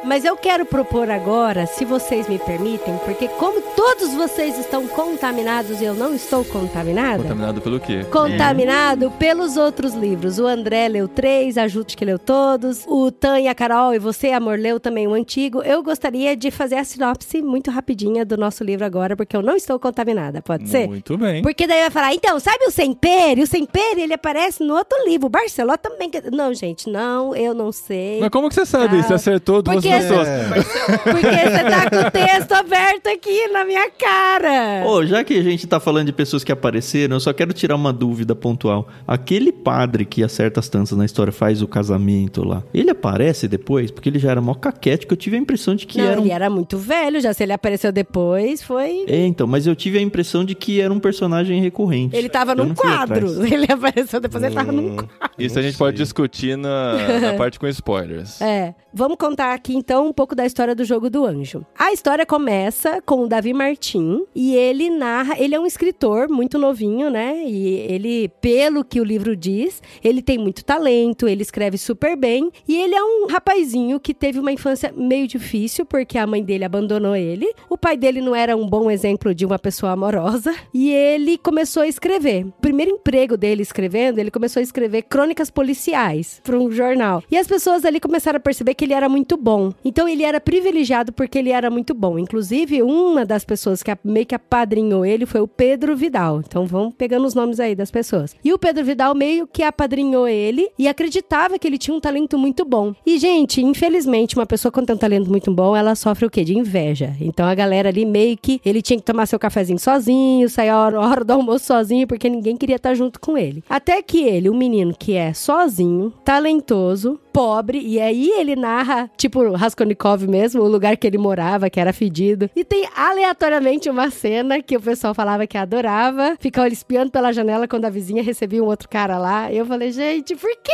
Mas eu quero propor agora, se vocês me permitem, porque como todos vocês estão contaminados e eu não estou contaminada... Contaminado pelo quê? Contaminado pelos outros livros. O André leu 3, a Jute que leu todos, o Tan e a Carol e você, amor, leu também o antigo. Eu gostaria de fazer a sinopse muito rapidinha do nosso livro agora, porque eu não estou contaminada, pode ser? Muito bem. Porque daí vai falar, então, sabe o Semperi? O Semperi, ele aparece no outro livro. O Barcelona também... Não, gente, não, eu não sei. Mas como que você sabe? Você acertou 2 pessoas. Porque você tá com o texto aberto aqui na minha cara. Já que a gente tá falando de pessoas que apareceram, eu só quero tirar uma dúvida pontual. Aquele padre que acerta as tantas na história, faz o casamento lá, ele aparece depois? Porque ele já era mó caquético, eu tive a impressão de que ele era muito velho, já se ele apareceu depois, foi... Então, mas eu tive a impressão de que era um personagem recorrente. Ele tava num quadro, ele apareceu depois, ele tava num quadro. Isso a gente pode discutir na parte com spoilers. Vamos contar aqui então um pouco da história do Jogo do Anjo. A história começa com o Davi Martins e ele narra, ele é um escritor muito novinho, né? E ele, pelo que o livro diz, ele tem muito talento, ele escreve super bem e ele é um rapazinho que teve uma infância meio difícil porque a mãe dele abandonou ele, o pai dele não era um bom exemplo de uma pessoa amorosa e ele começou a escrever. O primeiro emprego dele escrevendo, ele começou a escrever crônicas policiais para um jornal. E as pessoas ali começaram a perceber que ele era muito bom. bom. Então ele era privilegiado porque ele era muito bom. Inclusive, uma das pessoas que meio que apadrinhou ele foi o Pedro Vidal. Então vamos pegando os nomes aí das pessoas. E o Pedro Vidal meio que apadrinhou ele e acreditava que ele tinha um talento muito bom. E, gente, infelizmente, uma pessoa com um talento muito bom, ela sofre o quê? De inveja. Então a galera ali meio que ele tinha que tomar seu cafezinho sozinho, sair a hora do almoço sozinho, porque ninguém queria estar junto com ele. Até que ele, um menino que é sozinho, talentoso, pobre, e aí ele narra, tipo Raskolnikov mesmo, o lugar que ele morava, que era fedido. E tem aleatoriamente uma cena que o pessoal falava que adorava, ficava espiando pela janela quando a vizinha recebia um outro cara lá. Eu falei, gente, por que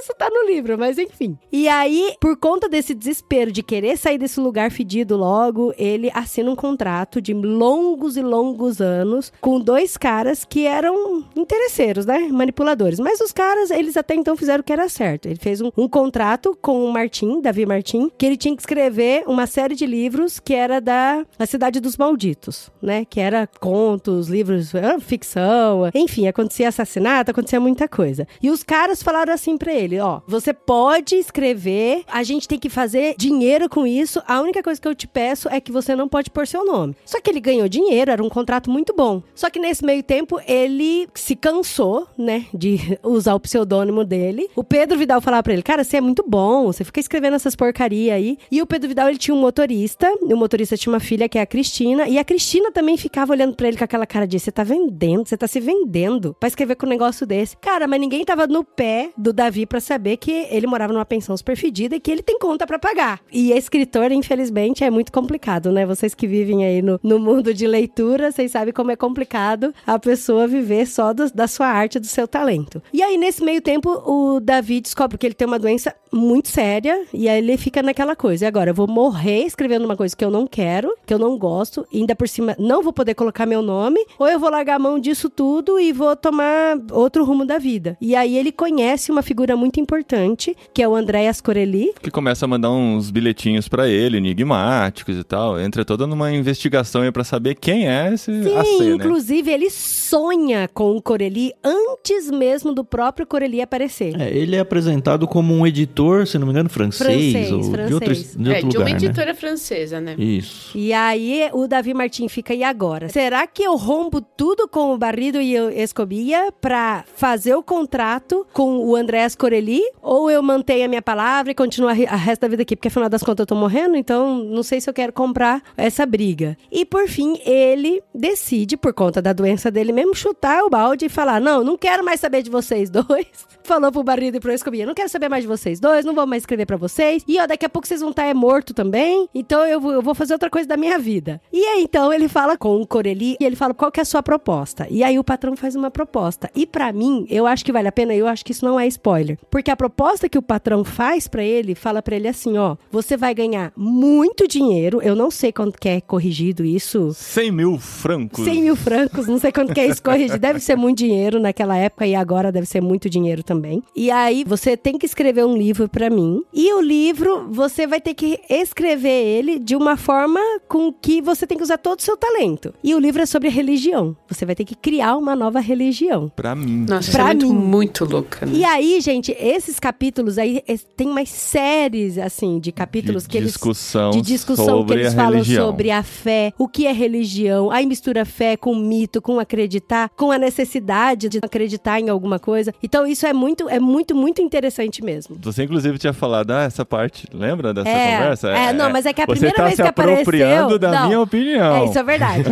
isso tá no livro? Mas enfim. E aí, por conta desse desespero de querer sair desse lugar fedido logo, ele assina um contrato de longos e longos anos com 2 caras que eram interesseiros, né? Manipuladores. Mas os caras, eles até então fizeram o que era certo. Ele fez um contrato com o Davi Martin, que ele tinha que escrever uma série de livros que era da Cidade dos Malditos, né? Que era contos, livros, ficção, enfim, acontecia assassinato, acontecia muita coisa. E os caras falaram assim pra ele, ó, você pode escrever, a gente tem que fazer dinheiro com isso, a única coisa que eu te peço é que você não pode pôr seu nome. Só que ele ganhou dinheiro, era um contrato muito bom. Só que nesse meio tempo, ele se cansou, né, de usar o pseudônimo dele. O Pedro Vidal falava pra ele, cara, você é muito bom, você fica escrevendo essas porcaria aí. E o Pedro Vidal, ele tinha um motorista, e o motorista tinha uma filha que é a Cristina, e a Cristina também ficava olhando pra ele com aquela cara de, você tá vendendo, você tá se vendendo pra escrever com um negócio desse. Cara, mas ninguém tava no pé do Davi pra saber que ele morava numa pensão super fedida e que ele tem conta pra pagar. E escritor, infelizmente, é muito complicado, né? Vocês que vivem aí no mundo de leitura, vocês sabem como é complicado a pessoa viver só da sua arte, do seu talento. E aí, nesse meio tempo, o Davi descobre que ele tem uma doença muito séria, e aí ele fica naquela coisa, e agora eu vou morrer escrevendo uma coisa que eu não quero, que eu não gosto, e ainda por cima não vou poder colocar meu nome, ou eu vou largar a mão disso tudo e vou tomar outro rumo da vida. E aí ele conhece uma figura muito importante, que é o Andreas Corelli, que começa a mandar uns bilhetinhos pra ele, enigmáticos e tal, entra toda numa investigação aí pra saber quem é esse AC, Sim, né? inclusive ele sonha com o Corelli antes mesmo do próprio Corelli aparecer. Ele é apresentado como um editor, se não me engano, francês. Ou de outro lugar, de uma né? editora francesa, né? Isso. E aí o Davi Martin fica, e agora? Será que eu rompo tudo com o Barrido e o Escobilla pra fazer o contrato com o Andreas Corelli? Ou eu mantenho a minha palavra e continuo a resto da vida aqui? Porque afinal das contas eu tô morrendo, então não sei se eu quero comprar essa briga. E por fim, ele decide, por conta da doença dele mesmo, chutar o balde e falar, não quero mais saber de vocês dois. Falou pro Barrido e pro Escobilla, não quero saber mais de vocês dois, não vou mais escrever pra vocês. E ó, daqui a pouco vocês vão estar morto também, então eu vou fazer outra coisa da minha vida. E aí, então, ele fala com o Corelli e ele fala, qual que é a sua proposta? E aí o patrão faz uma proposta. E pra mim, eu acho que vale a pena, eu acho que isso não é spoiler. Porque a proposta que o patrão faz pra ele, fala pra ele assim, ó, você vai ganhar muito dinheiro, eu não sei quanto que é corrigido isso. 100 mil francos. 100 mil francos, não sei quanto que é isso corrigido. Deve ser muito dinheiro naquela época e agora deve ser muito dinheiro também. E aí, você tem que escrever um livro pra mim. E o livro, você vai ter que escrever ele de uma forma com que você tem que usar todo o seu talento. E o livro é sobre religião. Você vai ter que criar uma nova religião. Pra mim. Nossa, Pra isso é mim. muito louca, né? E aí, gente, esses capítulos aí, tem mais séries, assim, de capítulos que eles... De discussão que eles sobre a falam religião. sobre a fé, o que é religião, aí mistura fé com mito, com acreditar, com a necessidade de acreditar em alguma coisa. Então, isso é muito interessante mesmo. Você, inclusive, tinha falado, essa parte, lembra dessa conversa? Não, mas é que a Você primeira tá vez se que apareceu... apropriando da minha opinião. Isso é verdade.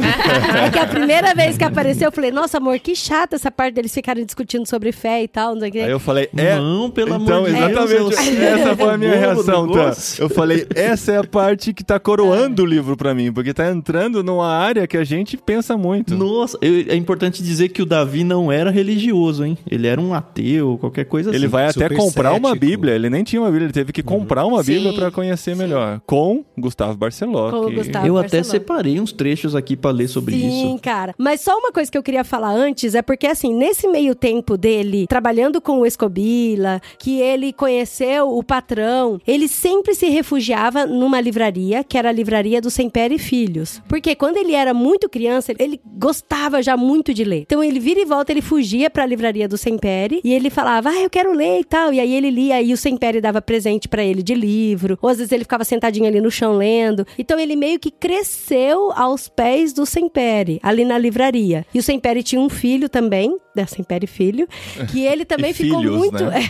É que a primeira vez que apareceu, eu falei, nossa, amor, que chata essa parte deles ficarem discutindo sobre fé e tal, não sei o quê. Aí eu falei, Não, pelo então, amor de Deus. exatamente, essa foi a minha reação, tá? Eu falei, essa é a parte que tá coroando o livro pra mim, porque tá entrando numa área que a gente pensa muito. Nossa, é importante dizer que o Davi não era religioso, hein? Ele era um ateu, qualquer coisa assim. Ele vai até Super comprar uma cético. Bíblia, ele nem tinha uma Bíblia, ele teve que comprar uma Sim, Bíblia pra conhecer melhor. Com Gustavo Barceló. Com o que- Gustavo. Eu até Barcelona. separei uns trechos aqui pra ler sobre Sim, isso. cara. Mas só uma coisa que eu queria falar antes é porque, assim, nesse meio tempo dele trabalhando com o Escobilla, que ele conheceu o patrão, ele sempre se refugiava numa livraria, que era a livraria do Sempere Filhos. Porque quando ele era muito criança, ele gostava já muito muito de ler. Então ele vira e volta, ele fugia pra livraria do Semperi e ele falava, eu quero ler e tal. E aí ele lia e o Semperi dava presente pra ele de livro. Ou às vezes ele ficava sentadinho ali no chão lendo. Então ele meio que cresceu aos pés do Semperi, ali na livraria. E o Semperi tinha um filho também, da Semperi filho, que ele também ficou filhos, muito... né?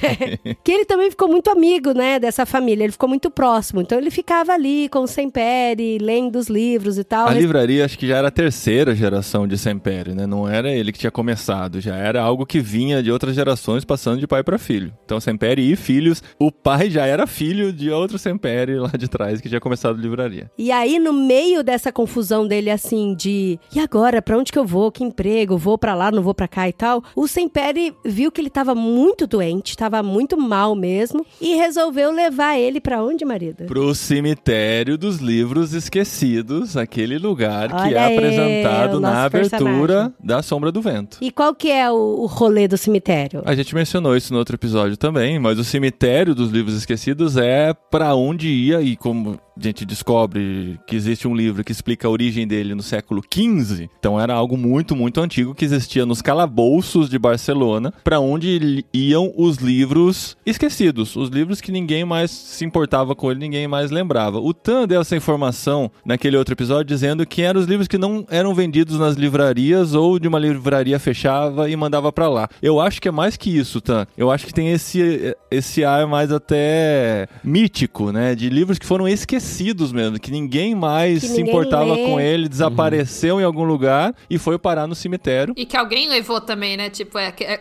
que ele também ficou muito amigo, né, dessa família. Ele ficou muito próximo. Então ele ficava ali com o Semperi, lendo os livros e tal. A livraria acho que já era a terceira geração de Semperi, né? Não era ele que tinha começado, já era algo que vinha de outras gerações passando de pai para filho. Então Semperi e filhos, o pai já era filho de outro Semperi lá de trás que tinha começado a livraria. E aí no meio dessa confusão dele assim de, e agora, pra onde que eu vou? Que emprego? Vou pra lá, não vou pra cá e tal. O Semperi viu que ele tava muito doente, tava muito mal mesmo e resolveu levar ele pra onde, marido? Pro cemitério dos livros esquecidos, aquele lugar que Olha é aí, apresentado o na nosso abertura personagem. da Sombra do Vento. E qual que é o rolê do cemitério? A gente mencionou isso no outro episódio também, mas o cemitério dos livros esquecidos é pra onde ia, e como a gente descobre que existe um livro que explica a origem dele no século XV, então era algo muito, muito antigo que existia nos calabouços de Barcelona, pra onde iam os livros esquecidos, os livros que ninguém mais se importava com ele, ninguém mais lembrava. O Tan deu essa informação naquele outro episódio dizendo que eram os livros que não eram vendidos nas livrarias ou de uma livraria fechava e mandava pra lá. Eu acho que é mais que isso, Tan. Eu acho que tem esse ar mais até mítico, né? De livros que foram esquecidos mesmo, que ninguém mais se importava com ele, desapareceu em algum lugar e foi parar no cemitério. E que alguém levou também, né? Tipo,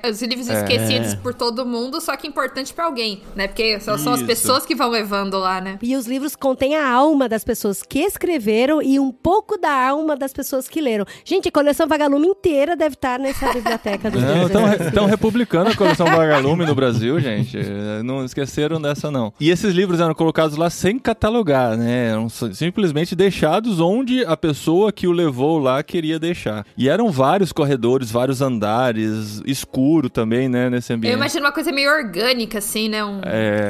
os livros esquecidos por todo mundo, só que importante pra alguém, né? Porque são as pessoas que vão levando lá, né? E os livros contêm a alma das pessoas que escreveram e um pouco da alma das pessoas que leram. Gente, a coleção Vagalume inteira deve estar nessa biblioteca dos livros. Estão republicando a coleção Vagalume no Brasil, gente. Não esqueceram dessa, não. E esses livros eram colocados lá sem catalogar, né? Eram simplesmente deixados onde a pessoa que o levou lá queria deixar. E eram vários corredores, vários andares, escuro também, né? Nesse ambiente. Eu imagino uma coisa meio orgânica, assim, né?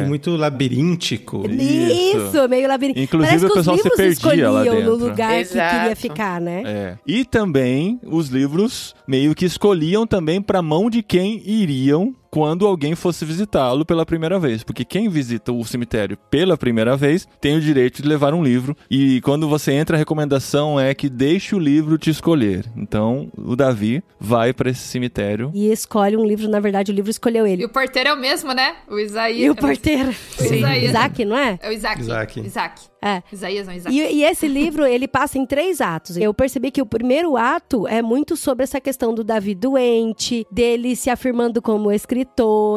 E muito labiríntico. Isso, meio labirinto. Inclusive o pessoal se perdia lá dentro. No lugar Exato. que queria ficar, né? E também os livros meio que escolhiam também pra mão de quem iriam quando alguém fosse visitá-lo pela primeira vez. Porque quem visita o cemitério pela primeira vez tem o direito de levar um livro. E quando você entra, a recomendação é que deixe o livro te escolher. Então, o Davi vai pra esse cemitério. E escolhe um livro, na verdade, o livro escolheu ele. E o porteiro é o mesmo, né? O Isaías. E o porteiro. Isaías. Isaac, não é? É o Isaac. Isaac. É. Isaías não, Isaac. E esse livro, ele passa em 3 atos. Eu percebi que o primeiro ato é muito sobre essa questão do Davi doente, dele se afirmando como escritor,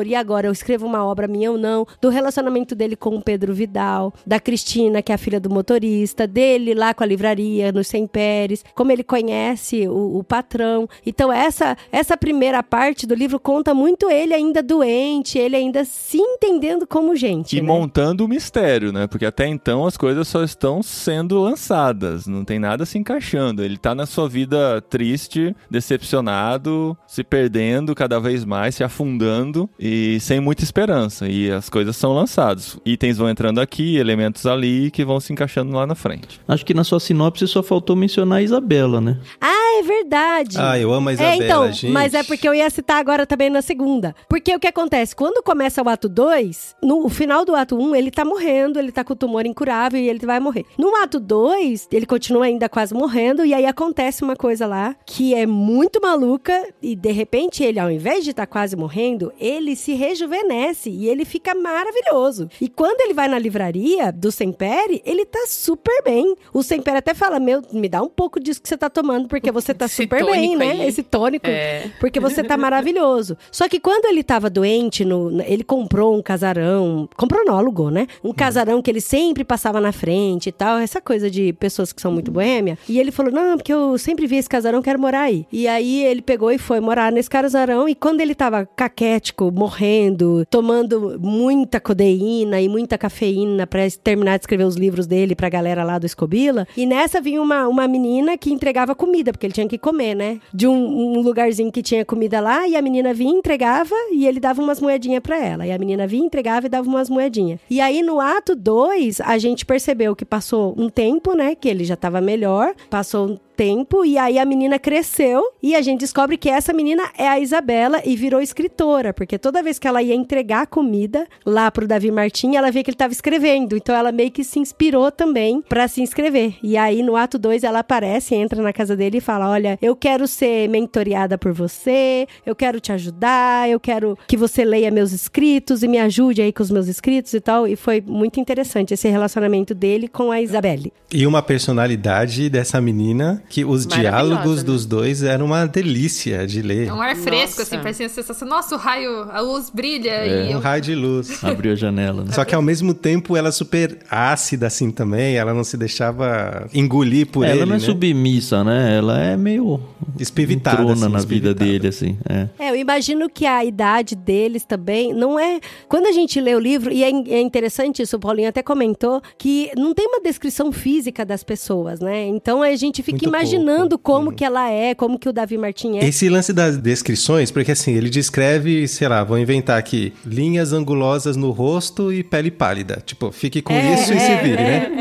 e agora eu escrevo uma obra minha ou não, do relacionamento dele com o Pedro Vidal, da Cristina, que é a filha do motorista, dele lá com a livraria, nos Semperes, como ele conhece o patrão. Então essa primeira parte do livro conta muito ele ainda doente, ele ainda se entendendo como gente, E né? montando o mistério, né? Porque até então as coisas só estão sendo lançadas, não tem nada se encaixando. Ele tá na sua vida triste, decepcionado, se perdendo cada vez mais, se afundando e sem muita esperança. E as coisas são lançadas. Itens vão entrando aqui, elementos ali que vão se encaixando lá na frente. Acho que na sua sinopse só faltou mencionar a Isabela, né? Ah, é verdade. Ah, eu amo a Isabela, então, gente. mas é porque eu ia citar agora também na segunda. Porque o que acontece? Quando começa o ato 2, no final do ato 1, ele tá morrendo, ele tá com o tumor incurável e ele vai morrer. No ato 2, ele continua ainda quase morrendo e aí acontece uma coisa lá que é muito maluca e de repente ele, ao invés de estar quase morrendo, ele se rejuvenesce e ele fica maravilhoso. E quando ele vai na livraria do Semperi, ele tá super bem. O Semperi até fala, me dá um pouco disso que você tá tomando porque você tá Esse super bem, né? aí. Esse tônico. É. Porque você tá maravilhoso. Só que quando ele tava doente, ele comprou um casarão, comprou não, alugou, né? Um casarão que ele sempre passava na frente e tal, essa coisa de pessoas que são muito boêmia. E ele falou, não, porque eu sempre vi esse casarão, quero morar aí. E aí ele pegou e foi morar nesse casarão e quando ele tava caquético, morrendo, tomando muita codeína e muita cafeína pra terminar de escrever os livros dele pra galera lá do Escobila, e nessa vinha uma menina que entregava comida, porque ele tinha que comer, né? De um lugarzinho que tinha comida lá, e a menina vinha, entregava, e ele dava umas moedinhas pra ela. E a menina vinha, entregava e dava umas moedinhas. E aí, no ato 2, a gente percebeu que passou um tempo, né? Que ele já tava melhor. Passou tempo, e aí a menina cresceu, e a gente descobre que essa menina é a Isabela e virou escritora, porque toda vez que ela ia entregar comida lá pro Davi Martins, ela via que ele estava escrevendo, então ela meio que se inspirou também pra se inscrever. E aí no ato 2 ela aparece, entra na casa dele e fala, olha, eu quero ser mentoreada por você, eu quero te ajudar, eu quero que você leia meus escritos e me ajude aí com os meus escritos e tal, e foi muito interessante esse relacionamento dele com a Isabelle. E uma personalidade dessa menina, que os diálogos dos dois eram uma delícia de ler. É um ar fresco, assim, parecia uma sensação, nossa, o raio, a luz brilha. Um raio de luz. Abriu a janela, né? Só que ao mesmo tempo ela é super ácida, assim, também, ela não se deixava engolir por ele, Ela não é submissa, né? Ela é meio espivitada, entrona assim, na vida dele, assim. Eu imagino que a idade deles também não é... Quando a gente lê o livro, e é interessante isso, o Paulinho até comentou, que não tem uma descrição física das pessoas, né? Então a gente fica muito imaginando como que ela é, como que o Davi Martins é. Esse lance das descrições, porque assim, ele descreve, sei lá, vou inventar aqui, linhas angulosas no rosto e pele pálida. Tipo, fique com isso e se vire, né?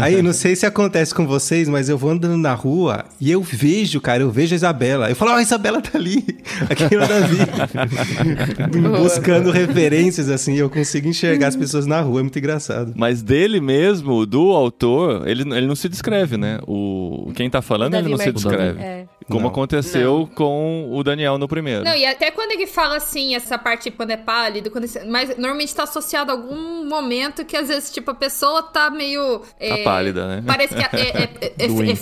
Aí, não sei se acontece com vocês, mas eu vou andando na rua e eu vejo a Isabela. Eu falo, a Isabela tá ali. Aqui é o Davi. Buscando referências, assim, eu consigo enxergar as pessoas na rua, é muito engraçado. Mas dele mesmo, do autor, ele não se descreve, né? Quem tá falando, ele não se descreve. Como aconteceu com o Daniel no primeiro. Não, e até quando ele fala assim, essa parte quando é pálido, mas normalmente tá associado a algum momento que às vezes, tipo, a pessoa tá meio... Tá pálida, né? Parece que é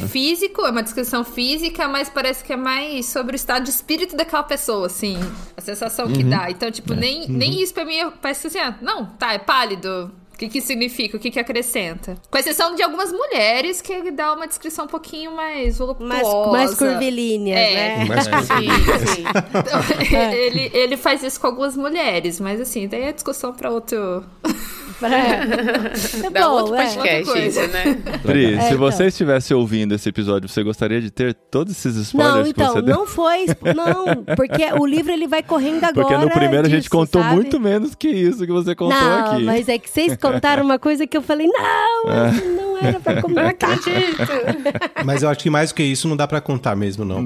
físico, é uma descrição física, mas parece que é mais sobre o estado de espírito daquela pessoa, assim, a sensação que dá. Então, tipo, nem isso pra mim parece assim, não, tá, é pálido. O que significa? O que acrescenta? Com exceção de algumas mulheres que ele dá uma descrição um pouquinho mais voluptuosa. Mais curvilínea, né? Sim. Então, ele faz isso com algumas mulheres, mas assim, daí é discussão pra outro... Dá outro podcast isso, né? Pri, se você estivesse ouvindo esse episódio, você gostaria de ter todos esses spoilers que você deu? Não foi... Não, porque o livro ele vai correndo agora. Porque no primeiro a gente contou sabe? Muito menos que isso que você contou aqui. Não, mas é que vocês contaram uma coisa que eu falei, não era pra contar. Não acredito. Mas eu acho que mais do que isso não dá pra contar mesmo, não.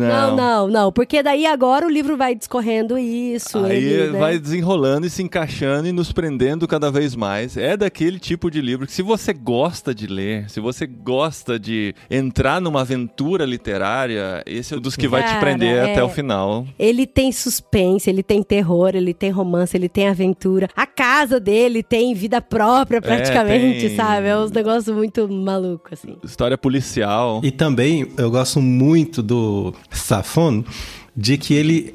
Não, porque daí agora o livro vai discorrendo isso. Aí vai desenrolando e se encaixando e nos prendendo cada vez mais. É daquele tipo de livro que se você gosta de ler, se você gosta de entrar numa aventura literária, esse é um dos que vai te prender até o final. Ele tem suspense, ele tem terror, ele tem romance, ele tem aventura. A casa dele tem vida própria praticamente, sabe? É uns negócios muito malucos, assim. História policial. E também eu gosto muito do Safon, de que ele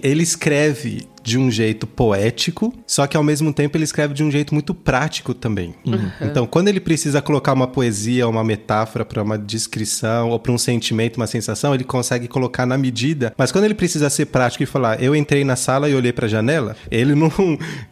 escreve de um jeito poético, só que ao mesmo tempo ele escreve de um jeito muito prático também. Então, quando ele precisa colocar uma poesia, uma metáfora para uma descrição ou para um sentimento, uma sensação, ele consegue colocar na medida. Mas quando ele precisa ser prático e falar, eu entrei na sala e olhei para a janela, ele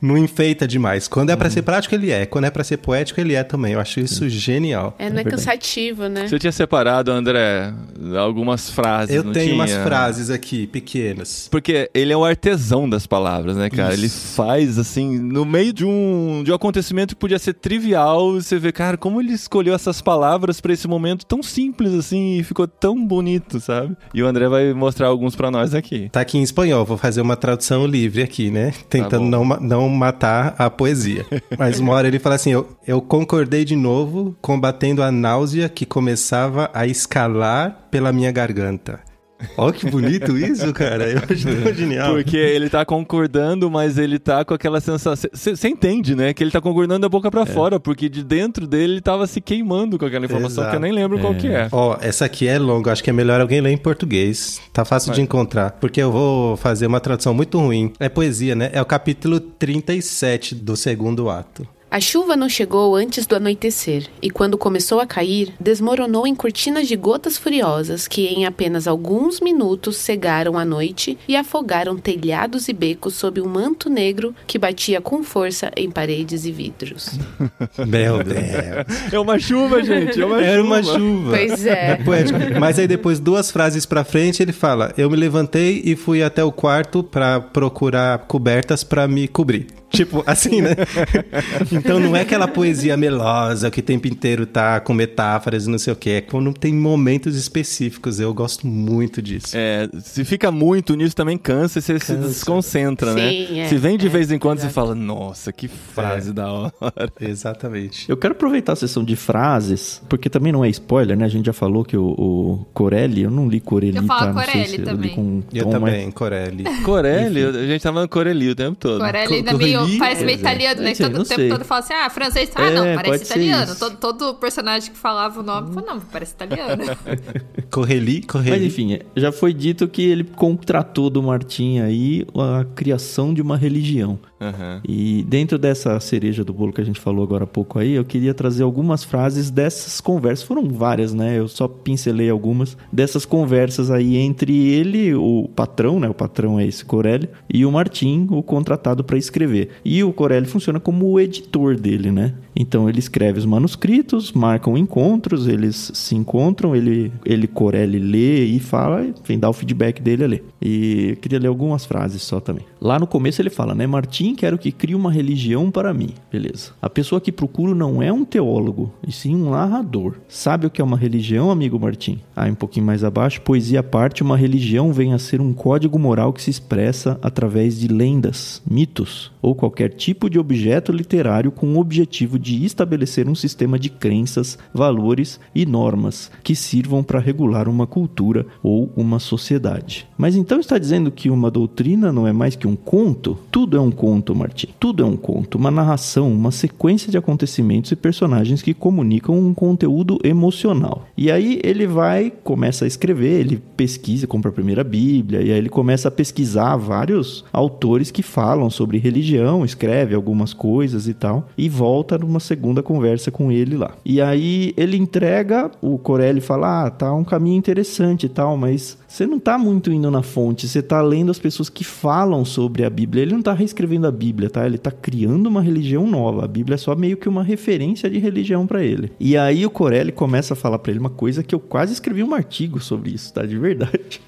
não enfeita demais. Quando é para ser prático, ele é. Quando é para ser poético, ele é também. Eu acho isso genial. Não é cansativo, né? Você tinha separado, André, algumas frases, eu tenho umas frases aqui, pequenas. Porque ele é o artesão das palavras, né, cara? Isso. Ele faz, assim, no meio de um acontecimento que podia ser trivial, você vê, cara, como ele escolheu essas palavras pra esse momento tão simples, assim, e ficou tão bonito, sabe? E o André vai mostrar alguns pra nós aqui. Tá aqui em espanhol, vou fazer uma tradução livre aqui, né? Tentando não matar a poesia. Mas uma hora ele fala assim, eu concordei de novo, combatendo a náusea que começava a escalar pela minha garganta. Olha que bonito isso, cara. Eu acho tão genial. Porque ele tá concordando, mas ele tá com aquela sensação... Você entende, né? Que ele tá concordando da boca pra fora, porque de dentro dele ele tava se queimando com aquela informação que eu nem lembro qual que é. Essa aqui é longa. Acho que é melhor alguém ler em português. Tá fácil de encontrar. Porque eu vou fazer uma tradução muito ruim. É poesia, né? É o capítulo 37 do segundo ato. A chuva não chegou antes do anoitecer, e quando começou a cair, desmoronou em cortinas de gotas furiosas que em apenas alguns minutos cegaram a noite e afogaram telhados e becos sob um manto negro que batia com força em paredes e vidros. Meu Deus. É uma chuva, gente, Era uma chuva. Pois é. Poético. Mas aí depois, 2 frases pra frente, ele fala, eu me levantei e fui até o quarto pra procurar cobertas pra me cobrir. Tipo, assim, né? Então não é aquela poesia melosa que o tempo inteiro tá com metáforas e não sei o quê. É quando tem momentos específicos. Eu gosto muito disso. Se fica muito nisso também cansa e você se desconcentra, Sim, né? Se vem de vez em quando exato. você fala, nossa, que frase da hora. Exatamente. Eu quero aproveitar a sessão de frases, porque também não é spoiler, né? A gente já falou que o Corelli, eu não li Corelli, Eu falo não sei Corelli se eu também. li com um Eu tom também, mais... Corelli. Corelli, a gente tá falando Corelli o tempo todo. Corelli ainda meio, Corelli? parece meio Pois é. italiano, né? Não sei, Todo não o tempo sei. todo fala assim, francês. É, Não, pode parece ser italiano. isso. Todo personagem que falava o nome, falava, não, parece italiano. Corelli. Mas enfim, já foi dito que ele contratou do Martim aí a criação de uma religião. Uhum. E dentro dessa cereja do bolo que a gente falou agora há pouco aí, eu queria trazer algumas frases dessas conversas. Foram várias, né? Eu só pincelei algumas dessas conversas aí entre ele, o patrão, né? O patrão é esse Corelli, e o Martim, o contratado para escrever. E o Corelli funciona como o editor dele, né? Então ele escreve os manuscritos, marcam encontros, eles se encontram, ele Corelli lê e fala, enfim, dá o feedback dele a ler. E eu queria ler algumas frases só também. Lá no começo ele fala, né? Martim, quero que crie uma religião para mim. Beleza. A pessoa que procuro não é um teólogo, e sim um narrador. Sabe o que é uma religião, amigo Martim? Um pouquinho mais abaixo, poesia à parte, uma religião vem a ser um código moral que se expressa através de lendas, mitos ou qualquer tipo de objeto literário com o objetivo de estabelecer um sistema de crenças, valores e normas que sirvam para regular uma cultura ou uma sociedade. Mas então está dizendo que uma doutrina não é mais que um conto? Tudo é um conto, Martim. Tudo é um conto, uma narração, uma sequência de acontecimentos e personagens que comunicam um conteúdo emocional. E aí ele começa a escrever, ele pesquisa, compra a primeira Bíblia, e aí ele começa a pesquisar vários autores que falam sobre religião, escreve algumas coisas e tal, e volta numa segunda conversa com ele lá. E aí ele entrega, o Corelli fala, tá um caminho interessante e tal, mas você não tá muito indo na fonte, você tá lendo as pessoas que falam sobre a Bíblia. Ele não tá reescrevendo a Bíblia, tá? Ele tá criando uma religião nova. A Bíblia é só meio que uma referência de religião pra ele. E aí o Corelli começa a falar pra ele uma coisa que eu quase escrevi um artigo sobre isso, tá? De verdade.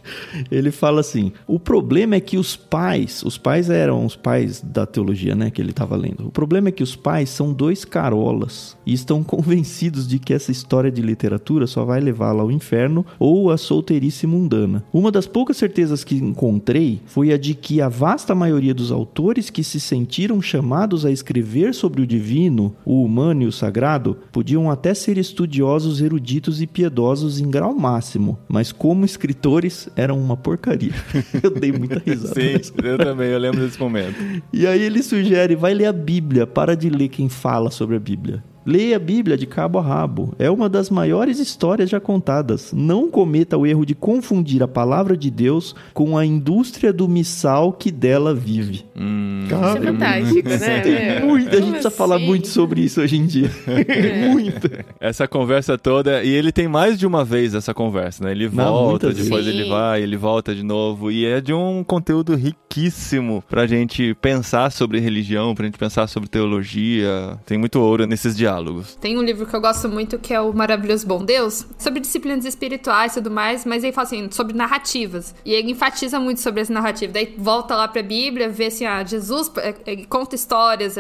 Ele fala assim, o problema é que os pais eram os pais da teologia, né? Que ele tava lendo. O problema é que os pais são dois carolas e estão convencidos de que essa história de literatura só vai levá-la ao inferno ou à solteirice mundana. Uma das poucas certezas que encontrei foi a de que a vasta maioria dos autores que se sentiram chamados a escrever sobre o divino, o humano e o sagrado, podiam até ser estudiosos, eruditos e piedosos em grau máximo, mas como escritores eram uma porcaria. Eu dei muita risada. Sim, eu também, eu lembro desse momento. E aí ele sugere, vai ler a Bíblia, para de ler quem fala sobre a Bíblia. Leia a Bíblia de cabo a rabo. É uma das maiores histórias já contadas. Não cometa o erro de confundir a palavra de Deus com a indústria do missal que dela vive. Isso é fantástico, né? Muito, a gente precisa falar muito sobre isso hoje em dia. Muito. Essa conversa toda, e ele tem mais de uma vez essa conversa, né? Ele volta, muitas depois vezes. ele vai, ele volta de novo, e é de um conteúdo riquíssimo pra gente pensar sobre religião, pra gente pensar sobre teologia. Tem muito ouro nesses diálogos. Tem um livro que eu gosto muito que é o Maravilhoso Bom Deus, sobre disciplinas espirituais e tudo mais, mas ele fala assim, sobre narrativas. E ele enfatiza muito sobre essa narrativa. Daí volta lá pra Bíblia, vê assim, Jesus conta histórias,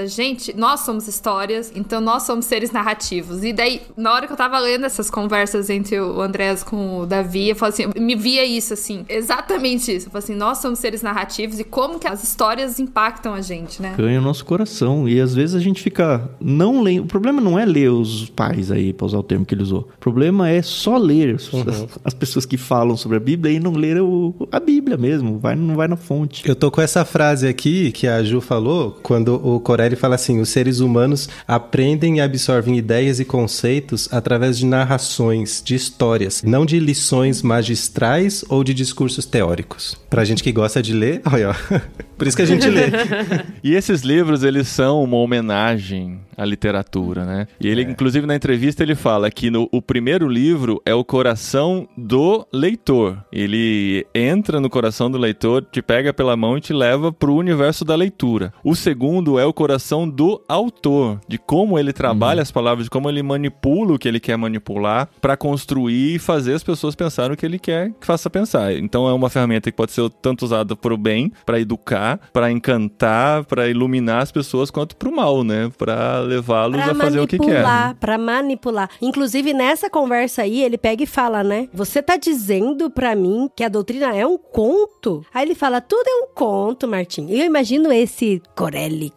nós somos histórias, então nós somos seres narrativos. E daí, na hora que eu tava lendo essas conversas entre o Andrés com o Davi, eu falei assim, eu me via isso, assim, exatamente isso. Eu falei assim, nós somos seres narrativos e como que as histórias impactam a gente, né? Ganha o nosso coração. E às vezes a gente fica não lendo. O problema não é ler os pais aí, pra usar o termo que ele usou. O problema é só ler as pessoas que falam sobre a Bíblia e não ler a Bíblia mesmo. Não vai na fonte. Eu tô com essa frase aqui que a Ju falou, quando o Corelli fala assim, os seres humanos aprendem e absorvem ideias e conceitos através de narrações, de histórias, não de lições magistrais ou de discursos teóricos. Pra gente que gosta de ler, olha, ó, por isso que a gente lê. E esses livros, eles são uma homenagem à literatura, né? E ele, inclusive, na entrevista, ele fala que o primeiro livro é o coração do leitor. Ele entra no coração do leitor, te pega pela mão e te leva pro universo da leitura. O segundo é o coração do autor, de como ele trabalha as palavras, de como ele manipula o que ele quer manipular para construir e fazer as pessoas pensarem o que ele quer que faça pensar. Então é uma ferramenta que pode ser tanto usada pro bem, para educar, para encantar, para iluminar as pessoas, quanto pro mal, né? Para levá-los a fazer o que quer. Para manipular. Inclusive, nessa conversa aí, ele pega e fala, né? Você tá dizendo pra mim que a doutrina é um conto? Aí ele fala, tudo é um conto, Martim. Eu imagino esse Corelli,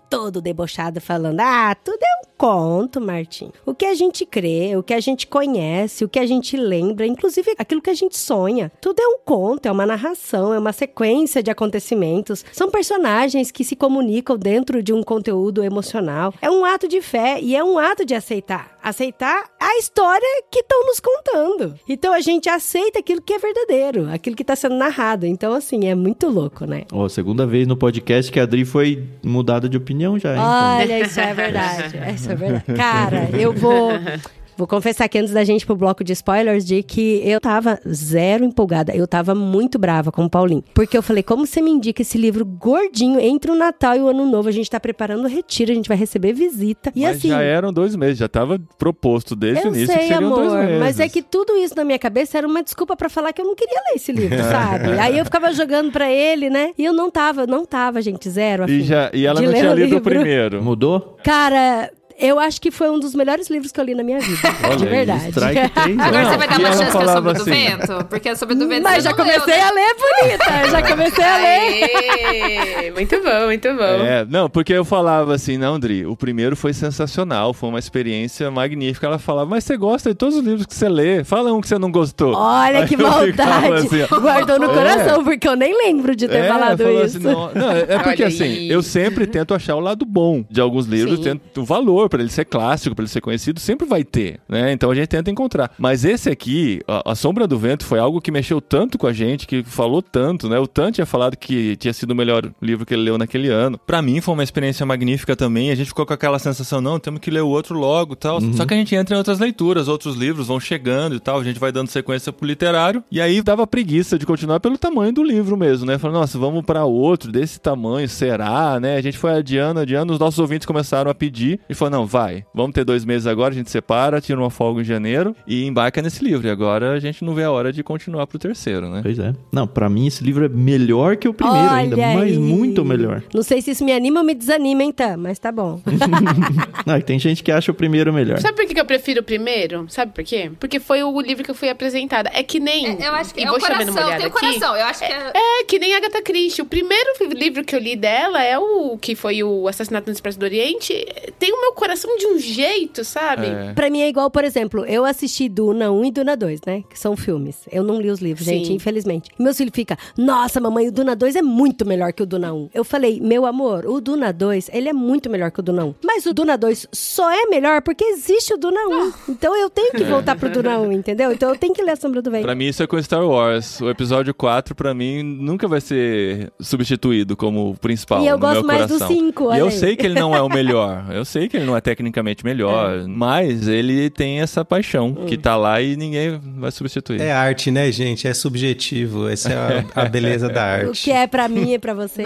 todo debochado, falando, tudo é um conto, Martim. O que a gente crê, o que a gente conhece, o que a gente lembra, inclusive aquilo que a gente sonha. Tudo é um conto, é uma narração, é uma sequência de acontecimentos. São personagens que se comunicam dentro de um conteúdo emocional. É um ato de fé e é um ato de aceitar. Aceitar a história que estão nos contando. Então a gente aceita aquilo que é verdadeiro, aquilo que está sendo narrado. Então, assim, é muito louco, né? Segunda vez no podcast que a Adri foi mudada de opinião já, hein? Olha, isso é verdade. Isso é verdade. Cara, eu vou confessar aqui antes da gente ir pro bloco de spoilers, de que eu tava zero empolgada. Eu tava muito brava com o Paulinho. Porque eu falei, como você me indica esse livro gordinho entre o Natal e o Ano Novo? A gente tá preparando o retiro, a gente vai receber visita. E mas assim, já eram 2 meses, já tava proposto desde o início que seriam 2 meses. Mas é que tudo isso na minha cabeça era uma desculpa pra falar que eu não queria ler esse livro, sabe? Aí eu ficava jogando pra ele, né? E eu não tava, gente, zero. Afim, e ela não tinha lido o primeiro. Mudou? Cara... Eu acho que foi um dos melhores livros que eu li na minha vida. Olha, de verdade. Agora você vai dar uma chance pra Sombra do assim, Vento? Porque a Sombra do Vento Mas já comecei a ler, bonita. Já comecei a ler. Muito bom, muito bom. Não, porque eu falava assim, não, Dri, o primeiro foi sensacional, foi uma experiência magnífica. Ela falava, mas você gosta de todos os livros que você lê? Fala um que você não gostou. Olha Aí que eu maldade. assim, Guardou no coração, porque eu nem lembro de ter falado isso. Assim, não, é porque Olha assim, aí. eu sempre tento achar o lado bom de alguns livros, Sim. tento o valor, pra ele ser clássico, pra ele ser conhecido, sempre vai ter, né? Então a gente tenta encontrar. Mas esse aqui, a Sombra do Vento, foi algo que mexeu tanto com a gente, que falou tanto, né? O Tan tinha falado que tinha sido o melhor livro que ele leu naquele ano. Pra mim foi uma experiência magnífica também. A gente ficou com aquela sensação, não, temos que ler o outro logo e tal. Só que a gente entra em outras leituras, outros livros vão chegando e tal, a gente vai dando sequência pro literário, e aí dava preguiça de continuar pelo tamanho do livro mesmo, né? Falando, nossa, vamos pra outro desse tamanho, será, né? A gente foi adiando, os nossos ouvintes começaram a pedir, e falou, não, vamos ter 2 meses agora, a gente separa, tira uma folga em janeiro e embarca nesse livro. E agora a gente não vê a hora de continuar pro terceiro, né? Pois é. Não, pra mim esse livro é melhor que o primeiro ainda, mas muito melhor. Não sei se isso me anima ou me desanima, então, mas tá bom. Não, tem gente que acha o primeiro melhor. Sabe por que eu prefiro o primeiro? Sabe por quê? Porque foi o livro que eu fui apresentada. É que nem... Eu acho que e é vou o chamando uma coração, olhada tem o aqui. coração. Eu acho que É que nem Agatha Christie. O primeiro livro que eu li dela é o que foi o Assassinato no Expresso do Oriente. Tem o meu coração de um jeito, sabe? Pra mim é igual, por exemplo, eu assisti Duna 1 e Duna 2, né? Que são filmes. Eu não li os livros, Sim. gente, infelizmente. E meus filhos ficam, nossa, mamãe, o Duna 2 é muito melhor que o Duna 1. Eu falei, meu amor, o Duna 2, ele é muito melhor que o Duna 1. Mas o Duna 2 só é melhor porque existe o Duna 1. Então eu tenho que voltar pro Duna 1, entendeu? Então eu tenho que ler A Sombra do Vento. Pra mim isso é com Star Wars. O episódio 4, pra mim, nunca vai ser substituído como o principal E eu no gosto meu mais coração. do 5, E olha eu aí. sei que ele não é o melhor. Eu sei que ele não é tecnicamente melhor. Mas ele tem essa paixão que tá lá e ninguém vai substituir. É arte, né, gente? É subjetivo. Essa é a beleza da arte. O que é pra mim é pra você.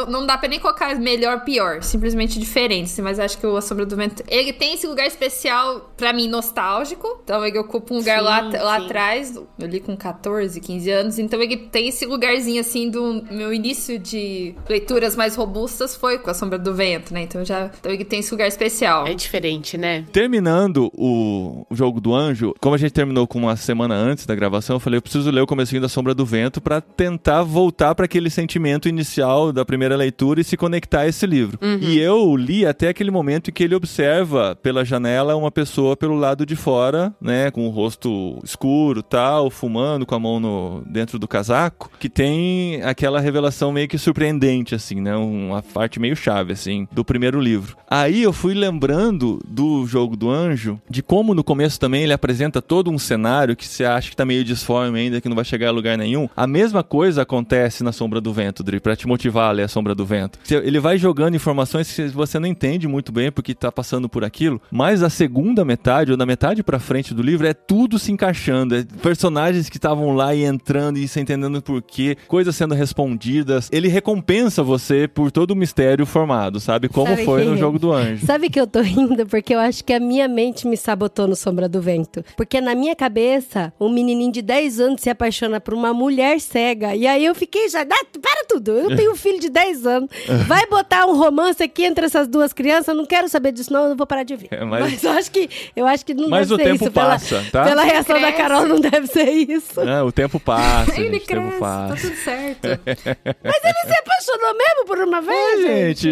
não dá pra nem colocar melhor, pior. Simplesmente diferente. Assim, mas acho que o A Sombra do Vento... Ele tem esse lugar especial, pra mim, nostálgico. Então ele ocupa um lugar lá atrás. Eu li com 14, 15 anos. Então ele tem esse lugarzinho, assim, do meu início de leituras mais robustas foi com A Sombra do Vento, né? Então ele tem esse lugar especial. É diferente, né? Terminando o Jogo do Anjo, como a gente terminou com uma semana antes da gravação, eu falei, eu preciso ler o comecinho da Sombra do Vento pra tentar voltar pra aquele sentimento inicial da primeira leitura e se conectar a esse livro. E eu li até aquele momento em que ele observa pela janela uma pessoa pelo lado de fora, né, com o rosto escuro, tal, fumando, com a mão dentro do casaco, que tem aquela revelação meio que surpreendente, assim, né, uma parte meio chave, assim, do primeiro livro. Aí eu fui lembrando lembrando do Jogo do Anjo, de como no começo também ele apresenta todo um cenário que você acha que tá meio disforme ainda, que não vai chegar a lugar nenhum. A mesma coisa acontece na Sombra do Vento, Dri, pra te motivar a ler a Sombra do Vento. Ele vai jogando informações que você não entende muito bem porque tá passando por aquilo, mas a segunda metade, ou na metade pra frente do livro, é tudo se encaixando. É personagens que estavam lá e entrando e você entendendo por quê, coisas sendo respondidas. Ele recompensa você por todo o mistério formado, sabe? Como Sabe foi que- no Jogo do Anjo. Sabe que eu tô rindo? Porque eu acho que a minha mente me sabotou no Sombra do Vento. Porque na minha cabeça, um menininho de 10 anos se apaixona por uma mulher cega. E aí eu fiquei já... para tudo! Eu tenho um filho de 10 anos. Vai botar um romance aqui entre essas duas crianças? Eu não quero saber disso, não. Eu não vou parar de ver. Mas eu acho que não mas deve o ser tempo isso. passa, tá? Pela reação da Cresce. Carol, não deve ser isso. O tempo passa, Ele gente, o tempo cresce, tá passa. tudo certo. Mas ele se apaixonou mesmo por uma vez, Gente,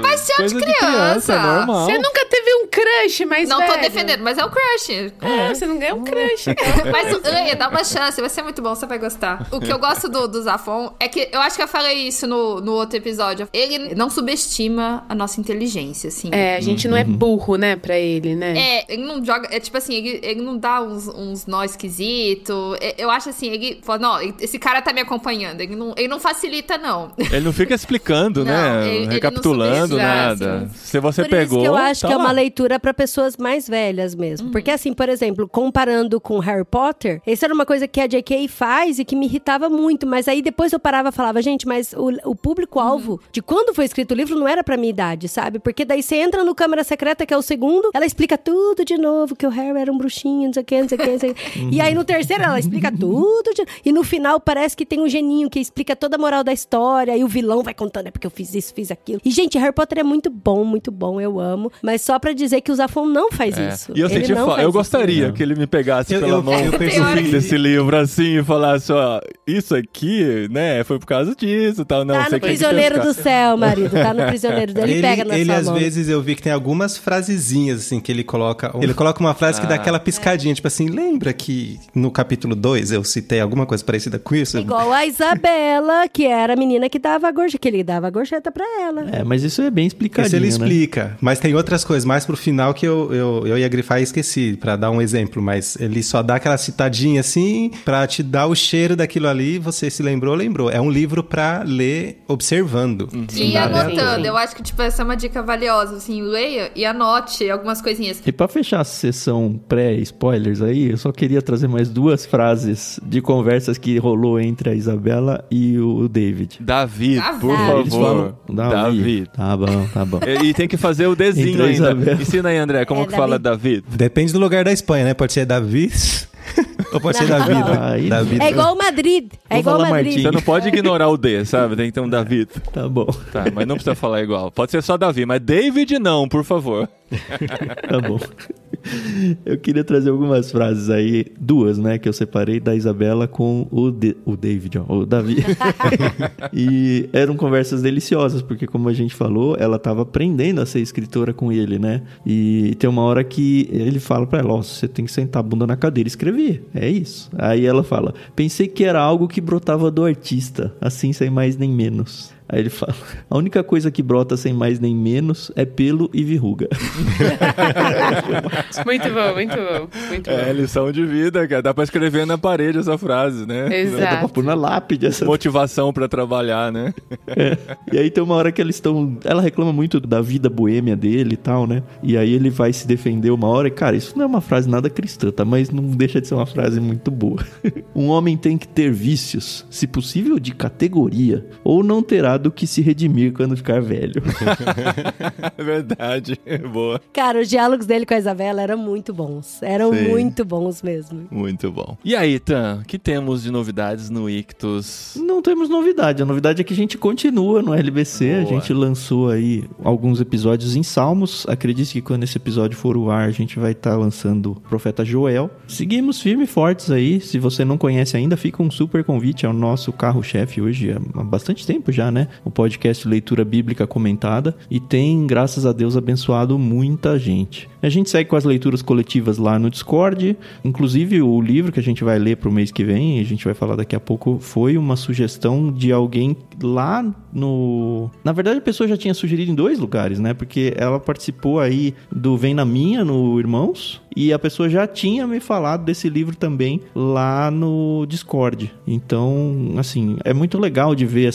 paixão coisa de criança. normal. Você nunca teve um crush mais Não velho? tô defendendo, mas é um crush. Você não ganhou um crush. Mas Leia, dá uma chance, vai ser muito bom, você vai gostar. O que eu gosto do Zafon é que eu acho que eu falei isso no outro episódio. Ele não subestima a nossa inteligência, assim. É, a gente não é burro, né, pra ele, né? Ele não joga. É tipo assim, ele não dá uns nó esquisitos. Eu acho assim, ele fala, não, esse cara tá me acompanhando. Ele não facilita, não. Ele não fica explicando, Não, né? ele não Recapitulando subestima, nada. assim. Se você Por pegou, isso que eu acho tá que é uma lá. leitura pra pessoas mais velhas mesmo. Porque assim, por exemplo, comparando com Harry Potter, isso era uma coisa que a J.K. faz e que me irritava muito. Mas aí depois eu parava e falava, gente, mas o público-alvo de quando foi escrito o livro não era pra minha idade, sabe? Porque daí você entra no Câmara Secreta, que é o segundo, ela explica tudo de novo, que o Harry era um bruxinho, não sei o que, não sei o que, não sei o que. E aí no terceiro ela explica tudo de... E no final parece que tem um geninho que explica toda a moral da história e o vilão vai contando, é porque eu fiz isso, fiz aquilo. E, gente, Harry Potter é muito bom, eu amo. Mas só pra dizer que o Zafon não faz isso. E eu Ele senti não faz eu isso. gostaria que ele me pegasse pela mão eu no percebi- fim desse livro assim e falasse, ó, isso aqui, né, foi por causa disso e tal. Não, Tá você no tem que Prisioneiro pescar. do Céu, marido. Tá no Prisioneiro dele. Ele pega na ele sua às mão. vezes eu vi que tem algumas frasezinhas assim que ele coloca. Ele coloca uma frase que dá aquela piscadinha, tipo assim, lembra que no capítulo 2 eu citei alguma coisa parecida com isso? Igual a Isabela, que era a menina que dava a gorjeta, que ele dava a gorjeta pra ela. É, mas isso é bem explicadinho, Esse ele né? explica, mas tem outras coisas mais pro final que eu ia grifar e esqueci, pra dar um exemplo, mas ele só dá aquela citadinha assim, pra te dar o cheiro daquilo ali, você se lembrou. É um livro pra ler observando. E Nada é à anotando, sim. eu acho que, tipo, essa é uma dica valiosa, assim, leia e anote algumas coisinhas. E pra fechar a sessão pré-spoilers aí, eu só queria trazer mais duas frases de conversas que rolou entre a Isabela e o David. David, por Eles favor. falam, David. Tá bom, tá bom. E tem que fazer o desenho Entre a ainda. Isabela. Ensina aí, André, como É, que fala David? Depende do lugar da Espanha, né? Pode ser David ou pode ser David. Aí, David. É igual Madrid. É Vou igual falar Madrid. Martim. Você não pode ignorar o D, sabe? Tem que ter um David. Tá bom, Tá, mas não precisa falar igual. Pode ser só Davi, mas David não, por favor. tá bom. Eu queria trazer algumas frases aí, duas, né, que eu separei da Isabela com o David, ó, o Davi. E eram conversas deliciosas, porque como a gente falou, ela tava aprendendo a ser escritora com ele, né? E tem uma hora que ele fala pra ela, ó, você tem que sentar a bunda na cadeira e escrever, é isso. Aí ela fala, pensei que era algo que brotava do artista, assim sem mais nem menos. Aí ele fala, a única coisa que brota sem mais nem menos é pelo e verruga. Muito bom, muito bom. Muito bom. É, lição de vida, cara. Dá pra escrever na parede essa frase, né? Dá pra Exato. pôr na lápide essa. Motivação pra trabalhar, né? É. E aí tem uma hora que eles estão... Ela reclama muito da vida boêmia dele e tal, né? E aí ele vai se defender uma hora e, cara, isso não é uma frase nada cristã, tá? Mas não deixa de ser uma frase muito boa. Um homem tem que ter vícios, se possível de categoria, ou não terá do que se redimir quando ficar velho. É verdade. Boa. Cara, os diálogos dele com a Isabela eram muito bons. Eram Sim. muito bons mesmo. Muito bom. E aí, Tan, o que temos de novidades no Ictus? Não temos novidade. A novidade é que a gente continua no LBC. Boa. A gente lançou aí alguns episódios em Salmos. Acredite que quando esse episódio for ao ar, a gente vai estar lançando o Profeta Joel. Seguimos firme e fortes aí. Se você não conhece ainda, fica um super convite ao nosso carro-chefe hoje. Há bastante tempo já, né? O podcast Leitura Bíblica Comentada. E tem, graças a Deus, abençoado muita gente. A gente segue com as leituras coletivas lá no Discord. Inclusive, o livro que a gente vai ler pro mês que vem, a gente vai falar daqui a pouco, foi uma sugestão de alguém lá no... Na verdade, a pessoa já tinha sugerido em 2 lugares, né? Porque ela participou aí do Vem na Minha, no Irmãos, e a pessoa já tinha me falado desse livro também lá no Discord. Então, assim, é muito legal de ver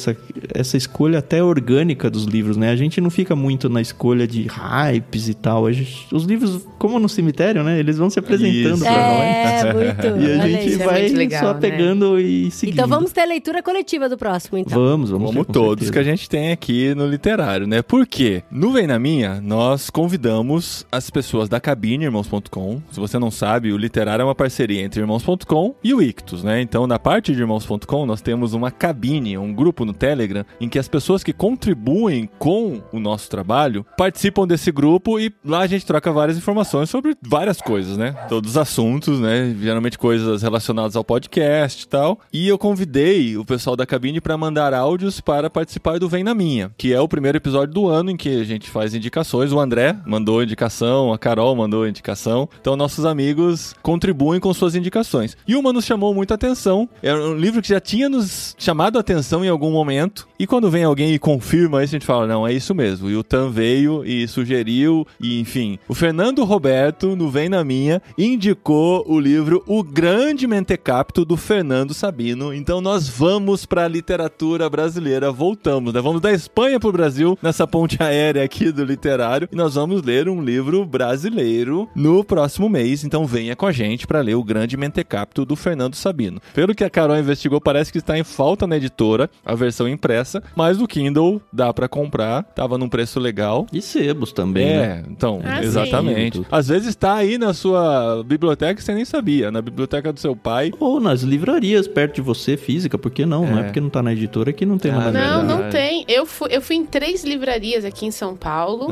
essa escolha até orgânica dos livros, né? A gente não fica muito na escolha de hypes e tal. Os livros, como no cemitério, né? Eles vão se apresentando pra nós. É, muito. E a gente vai legal, só pegando e seguindo. Então vamos ter leitura coletiva do próximo, então. Vamos Como ter, com todos certeza. que a gente tem aqui no literário, né? Por quê? No Vem na Minha, nós convidamos as pessoas da cabine Irmãos.com. Se você não sabe, o literário é uma parceria entre Irmãos.com e o Ictus, né? Então, na parte de Irmãos.com, nós temos uma cabine, um grupo no Telegram, em que as pessoas que contribuem com o nosso trabalho participam desse grupo e lá a gente troca várias informações sobre várias coisas, né? Todos os assuntos, né? Geralmente coisas relacionadas ao podcast e tal. E eu convidei o pessoal da cabine para mandar áudios para participar do Vem na Minha, que é o primeiro episódio do ano em que a gente faz indicações. O André mandou indicação, a Carol mandou indicação. Então, nossos amigos contribuem com suas indicações. E uma nos chamou muita atenção. É um livro que já tinha nos chamado a atenção em algum momento. E quando vem alguém e confirma isso, a gente fala, não, é isso mesmo. E o Tan veio e sugeriu, e enfim. O Fernando Roberto, no Vem na Minha, indicou o livro O Grande Mentecapto, do Fernando Sabino. Então, nós vamos para a literatura brasileira, voltamos, né? Vamos da Espanha pro Brasil, nessa ponte aérea aqui do literário. E nós vamos ler um livro brasileiro no próximo mês. Então, venha com a gente para ler O Grande Mentecapto, do Fernando Sabino. Pelo que a Carol investigou, parece que está em falta na editora, a versão impressa, mas o Kindle dá para comprar, tava num preço legal. E sebos também, né? Então, Ah, exatamente. sim. Às vezes tá aí na sua biblioteca e você nem sabia, na biblioteca do seu pai. Ou nas livrarias perto de você, física, por que não? Não é porque não tá na editora que não tem Ah, mais. Não, verdade. não tem. Eu fui em 3 livrarias aqui em São Paulo.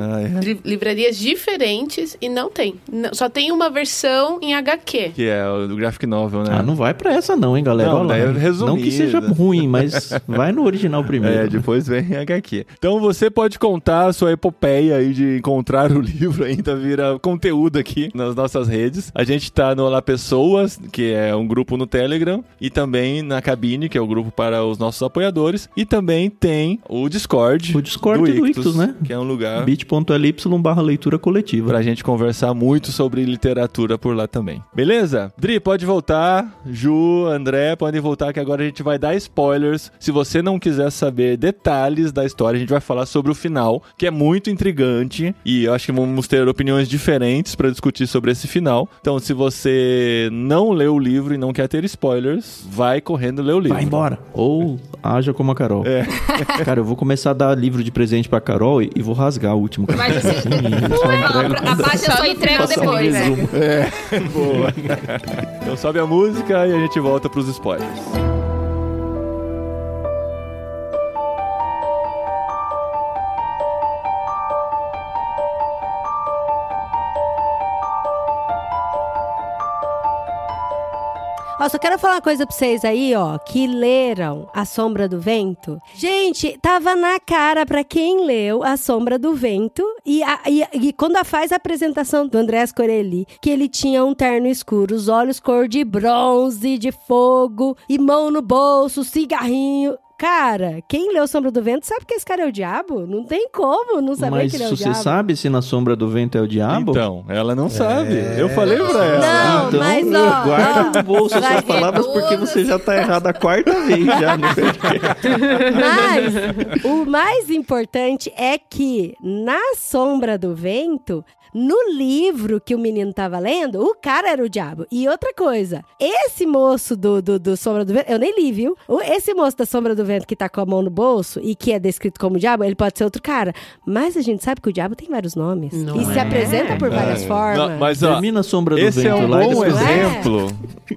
Livrarias diferentes e não tem. Só tem uma versão em HQ. Que é o do graphic novel, né? Ah, não vai pra essa não, hein, galera? Não, Olha lá. daí é resumida. Não que seja ruim, mas vai no original primeiro. É, depois vem em HQ. Então você pode contar a sua epopeia aí de encontrar o livro, ainda vira conteúdo aqui nas nossas redes. A gente tá no Olá Pessoas, que é um grupo no Telegram, e também na Cabine, que é o grupo para os nossos apoiadores, e também tem o Discord. O Discord do Ictus, né? Que é um lugar bit.ly/leitura coletiva. pra gente conversar muito sobre literatura por lá também. Beleza? Dri, pode voltar. Ju, André, podem voltar que agora a gente vai dar spoilers. Se você não quiser saber detalhes da história, a gente vai falar sobre o final, que é muito intrigante e eu acho que vamos ter opiniões diferentes pra discutir sobre esse final. Então, se você não leu o livro e não quer ter spoilers, vai correndo ler o livro. Vai embora. Ou haja como a Carol. Cara, eu vou começar a dar livro de presente pra Carol e vou rasgar o último. Mas assim, abaixa eu só entrego Passar um depois. resumo. Boa. Então sobe a música e a gente volta pros spoilers. Ó, só quero falar uma coisa pra vocês aí, ó, que leram A Sombra do Vento. Gente, tava na cara pra quem leu A Sombra do Vento e quando faz a apresentação do Andrés Corelli, que ele tinha um terno escuro, os olhos cor de bronze, de fogo, e mão no bolso, cigarrinho. Cara, quem leu Sombra do Vento sabe que esse cara é o diabo? Não tem como não saber Mas que ele é o você diabo. sabe se na sombra do vento é o diabo? Então, ela não sabe. Eu falei pra ela. Não, Então, mas ó, guarda ó, no bolso vai suas palavras porque você já tá errado a 4ª vez já no podcast. Mas o mais importante é que na Sombra do Vento, no livro que o menino tava lendo, o cara era o diabo. E outra coisa, esse moço do Sombra do Vento, eu nem li, viu? Esse moço da Sombra do Vento que tá com a mão no bolso e que é descrito como diabo, ele pode ser outro cara. Mas a gente sabe que o diabo tem vários nomes. Não e se é? apresenta por várias formas. Não, mas ó, Termina a sombra do esse vento é um lá e bom depois- exemplo.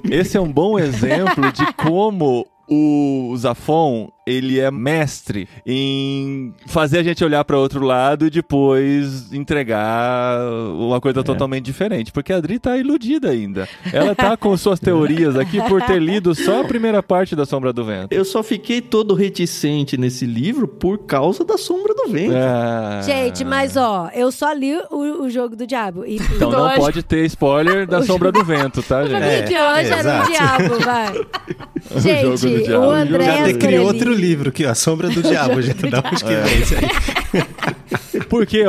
Esse é um bom exemplo de como o Zafon ele é mestre em fazer a gente olhar para outro lado e depois entregar uma coisa totalmente diferente. Porque a Adri tá iludida ainda. Ela tá com suas teorias aqui por ter lido só a primeira parte da Sombra do Vento. Eu só fiquei todo reticente nesse livro por causa da Sombra do Vento. Gente, mas eu só li o Jogo do Diabo. Então não pode ter spoiler da Sombra do Vento, tá, gente? Que hoje era um diabo, vai. Jogo do Gente, Diabo. o André Já até criou Corelli. outro livro, que a Sombra do Diabo, gente. Dá uns que é esse aí. Porque,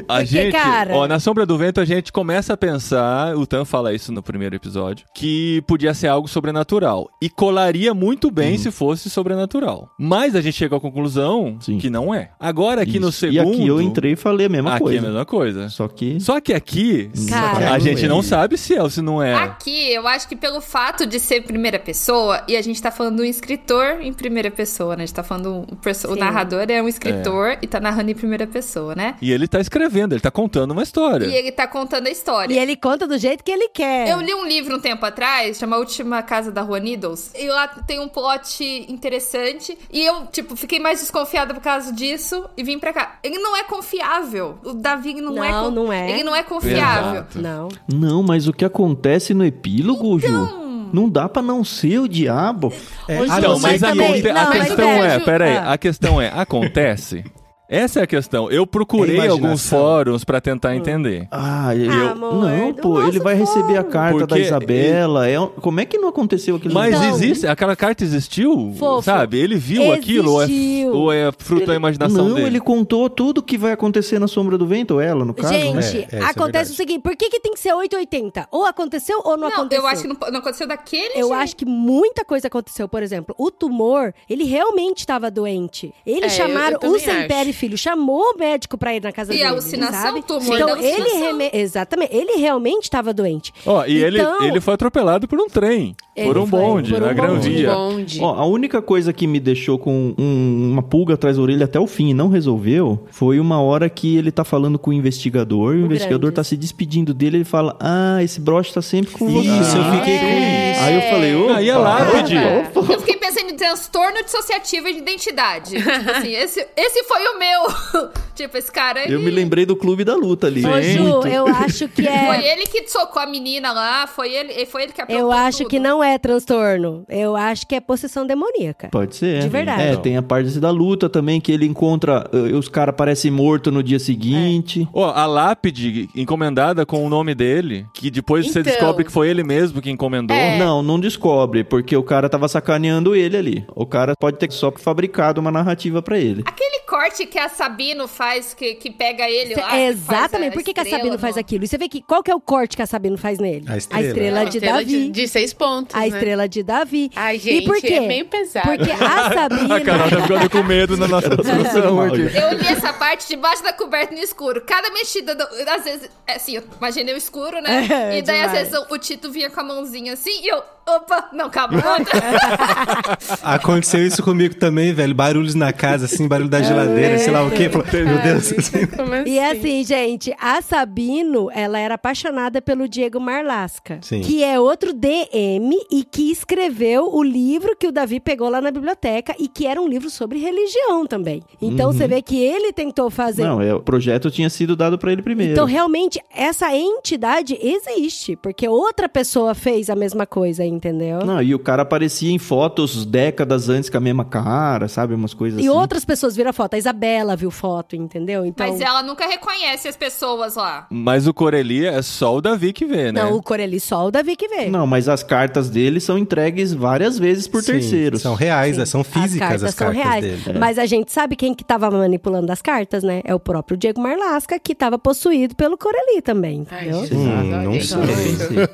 a gente... cara? na Sombra do Vento, a gente começa a pensar, o Tan fala isso no primeiro episódio, que podia ser algo sobrenatural. E colaria muito bem se fosse sobrenatural. Mas a gente chega à conclusão que não é. Agora, aqui no Isso. segundo... E aqui eu entrei e falei a mesma coisa. Aqui é a mesma coisa. Só que aqui, Cara, a gente não sabe se é ou se não é. Aqui, eu acho que pelo fato de ser primeira pessoa, e a gente tá falando de um escritor em primeira pessoa, né? A gente tá falando... O narrador é um escritor e tá narrando em primeira pessoa, né? E ele tá escrevendo, ele tá contando uma história. E ele tá contando a história. E ele conta do jeito que ele quer. Eu li um livro um tempo atrás, chama A Última Casa da Rua Needles, e lá tem um plot interessante, e eu, fiquei mais desconfiada por causa disso, e vim pra cá. Ele não é confiável. O Davi não é. Ele não é confiável. Exato. Não, mas o que acontece no epílogo, Ju? Não dá pra não ser o diabo. Então, mas a questão é, acontece? Essa é a questão. Eu procurei alguns fóruns pra tentar entender. Ele vai receber a carta da Isabela. Como é que não aconteceu aquilo? Mas existe, aquela carta existiu, sabe? Ele viu aquilo ou é fruto da imaginação dele? Não, ele contou tudo que vai acontecer na Sombra do Vento, ou ela, no caso. Gente, acontece o seguinte, por que tem que ser 880? Ou aconteceu ou não aconteceu? Eu acho que não aconteceu daquele Eu jeito. acho que muita coisa aconteceu. Por exemplo, o tumor, ele realmente estava doente. Eles chamaram o Semperi Filho, chamou o médico pra ir na casa dele, E a alucinação, sabe? o tumor Então, da alucinação. Exatamente, ele realmente estava doente. Ele foi atropelado por um trem, por um bonde, na Gran Via. A única coisa que me deixou com uma pulga atrás da orelha até o fim e não resolveu, foi uma hora que ele tá falando com o investigador, e o investigador tá se despedindo dele, ele fala, esse broche tá sempre com você. Isso, eu fiquei com isso. Aí eu falei, Aí a lápide. Eu fiquei pensando em transtorno dissociativo de identidade. Esse foi o meu. Esse cara... Eu me lembrei do Clube da Luta ali. Ô, Ju, eu acho que Foi ele que socou a menina lá, foi ele que aprontou Eu acho tudo. que não é transtorno. Eu acho que é possessão demoníaca. Pode ser. De verdade. Tem a parte da luta também, que ele encontra... os caras parecem mortos no dia seguinte. A lápide encomendada com o nome dele, que depois você descobre que foi ele mesmo que encomendou. Não descobre, porque o cara tava sacaneando ele ali. O cara pode ter só fabricado uma narrativa pra ele. Aquele corte que a Sabino faz, que pega ele lá... Exatamente. Por que a Sabino faz aquilo? E você vê que qual que é o corte que a Sabino faz nele? A estrela de Davi. De 6 pontos, A estrela de Davi. Ai, gente, e por quê? é meio pesado. Porque a Sabino... A Carol tá ficando com medo na nossa discussão aqui. Eu li essa parte debaixo da coberta no escuro. Cada mexida, às vezes, assim, eu imaginei o escuro, né? E daí, às vezes, o Tito vinha com a mãozinha assim e eu... Opa, não, calma. Aconteceu isso comigo também, velho. Barulhos na casa, assim, barulho da geladeira, sei lá o quê. Meu Deus. Como assim? E assim, gente, a Sabino, ela era apaixonada pelo Diego Marlasca, Sim. que é outro DM e que escreveu o livro que o Davi pegou lá na biblioteca e que era um livro sobre religião também. Então você vê que ele tentou fazer... Não, o projeto tinha sido dado pra ele primeiro. Então realmente essa entidade existe, porque outra pessoa fez a mesma coisa, entendeu? Não, e o cara aparecia em fotos décadas antes com a mesma cara, sabe? Umas coisas E assim. outras pessoas viram a foto. A Isabela viu foto, entendeu? Então... Mas ela nunca reconhece as pessoas lá. Mas o Corelli é só o Davi que vê, né? Não, o Corelli só o Davi que vê. Não, mas as cartas dele são entregues várias vezes por Sim, terceiros. São reais, são físicas as cartas são reais. dele. Mas a gente sabe quem que tava manipulando as cartas, né? É o próprio Diego Marlasca, que tava possuído pelo Corelli também, Ai, entendeu? Jesus, olha não isso. sei.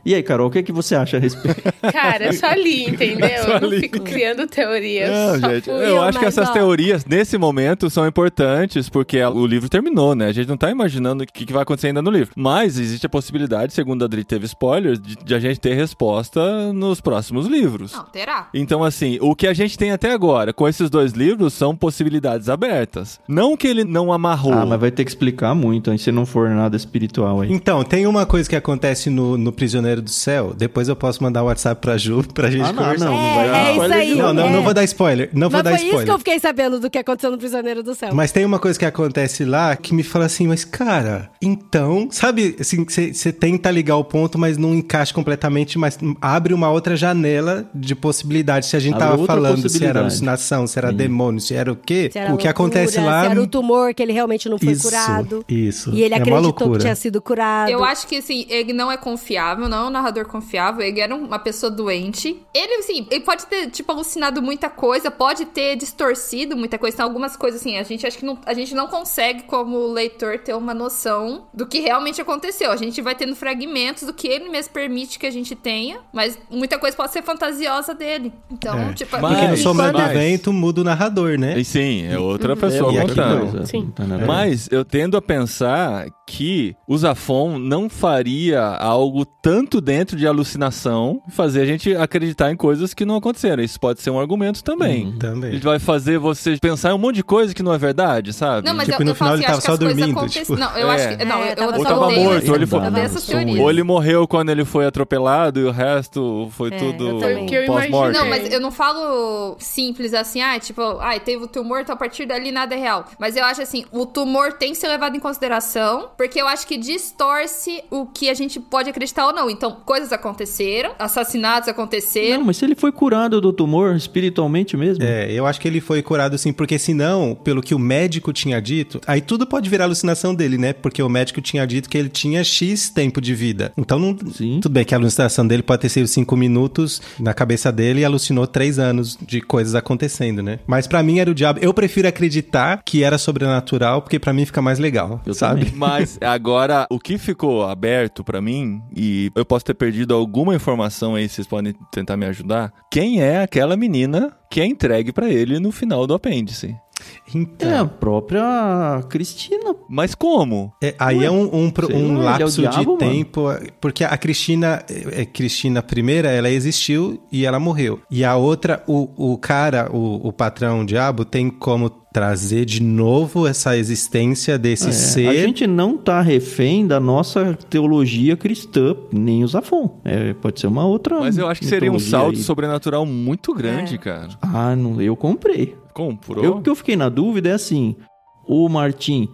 E aí, Carol, o que você acha a respeito? Cara, eu só li, entendeu? Eu não fico criando teorias. Não, só gente, fui eu acho que mas, essas ó, teorias nesse momento são importantes porque o livro terminou, né? A gente não tá imaginando o que vai acontecer ainda no livro. Mas existe a possibilidade, segundo a Adri teve spoilers, de a gente ter resposta nos próximos livros. Não, terá. Então, assim, o que a gente tem até agora com esses 2 livros são possibilidades abertas. Não que ele não amarrou. Ah, mas vai ter que explicar muito, hein, se não for nada espiritual aí. Então, tem uma coisa que acontece no Prisioneiro do Céu. Depois eu posso mandar o WhatsApp pra Ju pra gente conversar. Não vai dar isso spoiler aí. de novo. Não vou dar spoiler. Não vou Mas dar foi spoiler. isso que eu fiquei sabendo do que aconteceu no Prisioneiro do Céu. Mas tem uma coisa que acontece lá que me fala assim, mas cara, então, sabe, assim, você tenta ligar o ponto, mas não encaixa completamente, mas abre uma outra janela de possibilidades. Se a gente Abre tava outra falando se era possibilidade. alucinação, se era demônio, se era o quê, Se era o que loucura, acontece lá... se era o tumor, que ele realmente não foi curado. Isso, E ele é uma acreditou loucura. que tinha sido curado. Eu acho que, assim, ele não é confiável, não é um narrador confiável, ele era uma pessoa doente. Ele, assim, ele pode ter, tipo, alucinado muita coisa, pode ter distorcido muita coisa. Então, algumas coisas, assim, a gente não consegue, como leitor, ter uma noção do que realmente aconteceu. A gente vai tendo fragmentos do que ele mesmo permite que a gente tenha, mas muita coisa pode ser fantasiosa dele. Então, tipo... Porque no Sombra do mas- Vento muda o narrador, né? E sim, é outra pessoa E aqui contando. não. Sim. Não tá nada a ver. Mas eu tendo a pensar que o Zafon não faria algo tanto dentro de alucinação e fazer a gente acreditar em coisas que não aconteceram. Isso pode ser um argumento também. Também. Ele vai fazer você pensar em um monte de coisa que não é verdade, sabe? Não, mas Tipo, eu no final falo ele assim, tava acho que só as coisas dormindo, acontecem. tipo. Não, eu acho que... Não, É, eu tava Ou só tava odeio morto, esse ou ele foi... Eu dei essas teorias. Ou ele morreu quando ele foi atropelado e o resto foi É, tudo eu também. Que eu pós-morte. Não, mas eu não falo simples assim, tipo, teve o tumor, então a partir dali nada é real. Mas eu acho assim, o tumor tem que ser levado em consideração, porque eu acho que distorce o que a gente pode acreditar ou não. Então, coisas aconteceram, assassinatos aconteceram. Não, mas se ele foi curado do tumor espiritualmente mesmo... É, eu acho que ele foi curado sim, porque senão, pelo que o médico tinha dito, aí tudo pode virar alucinação dele, né? Porque o médico tinha dito que ele tinha X tempo de vida. Então, não, Sim. tudo bem que a alucinação dele pode ter sido 5 minutos na cabeça dele e alucinou 3 anos de coisas acontecendo, né? Mas pra mim era o diabo. Eu prefiro acreditar que era sobrenatural, porque pra mim fica mais legal, Eu sabe? também. Mas agora, o que ficou aberto pra mim, e eu posso ter perdido alguma informação aí, vocês podem tentar me ajudar, quem é aquela menina que é entregue pra ele no final do apêndice? Então, É a própria Cristina. Mas como? aí é um sei lá, ele é o lapso diabo, de mano. tempo, porque a Cristina primeira, ela existiu e ela morreu. E a outra, o cara, o patrão, o diabo, tem como trazer de novo essa existência desse ser. A gente não tá refém da nossa teologia cristã, nem o Zafon. Pode ser uma outra. Mas eu acho que seria um mitologia salto aí. sobrenatural muito grande, cara. Ah, não, eu comprei. Comprou? O que eu fiquei na dúvida é assim: o Martin,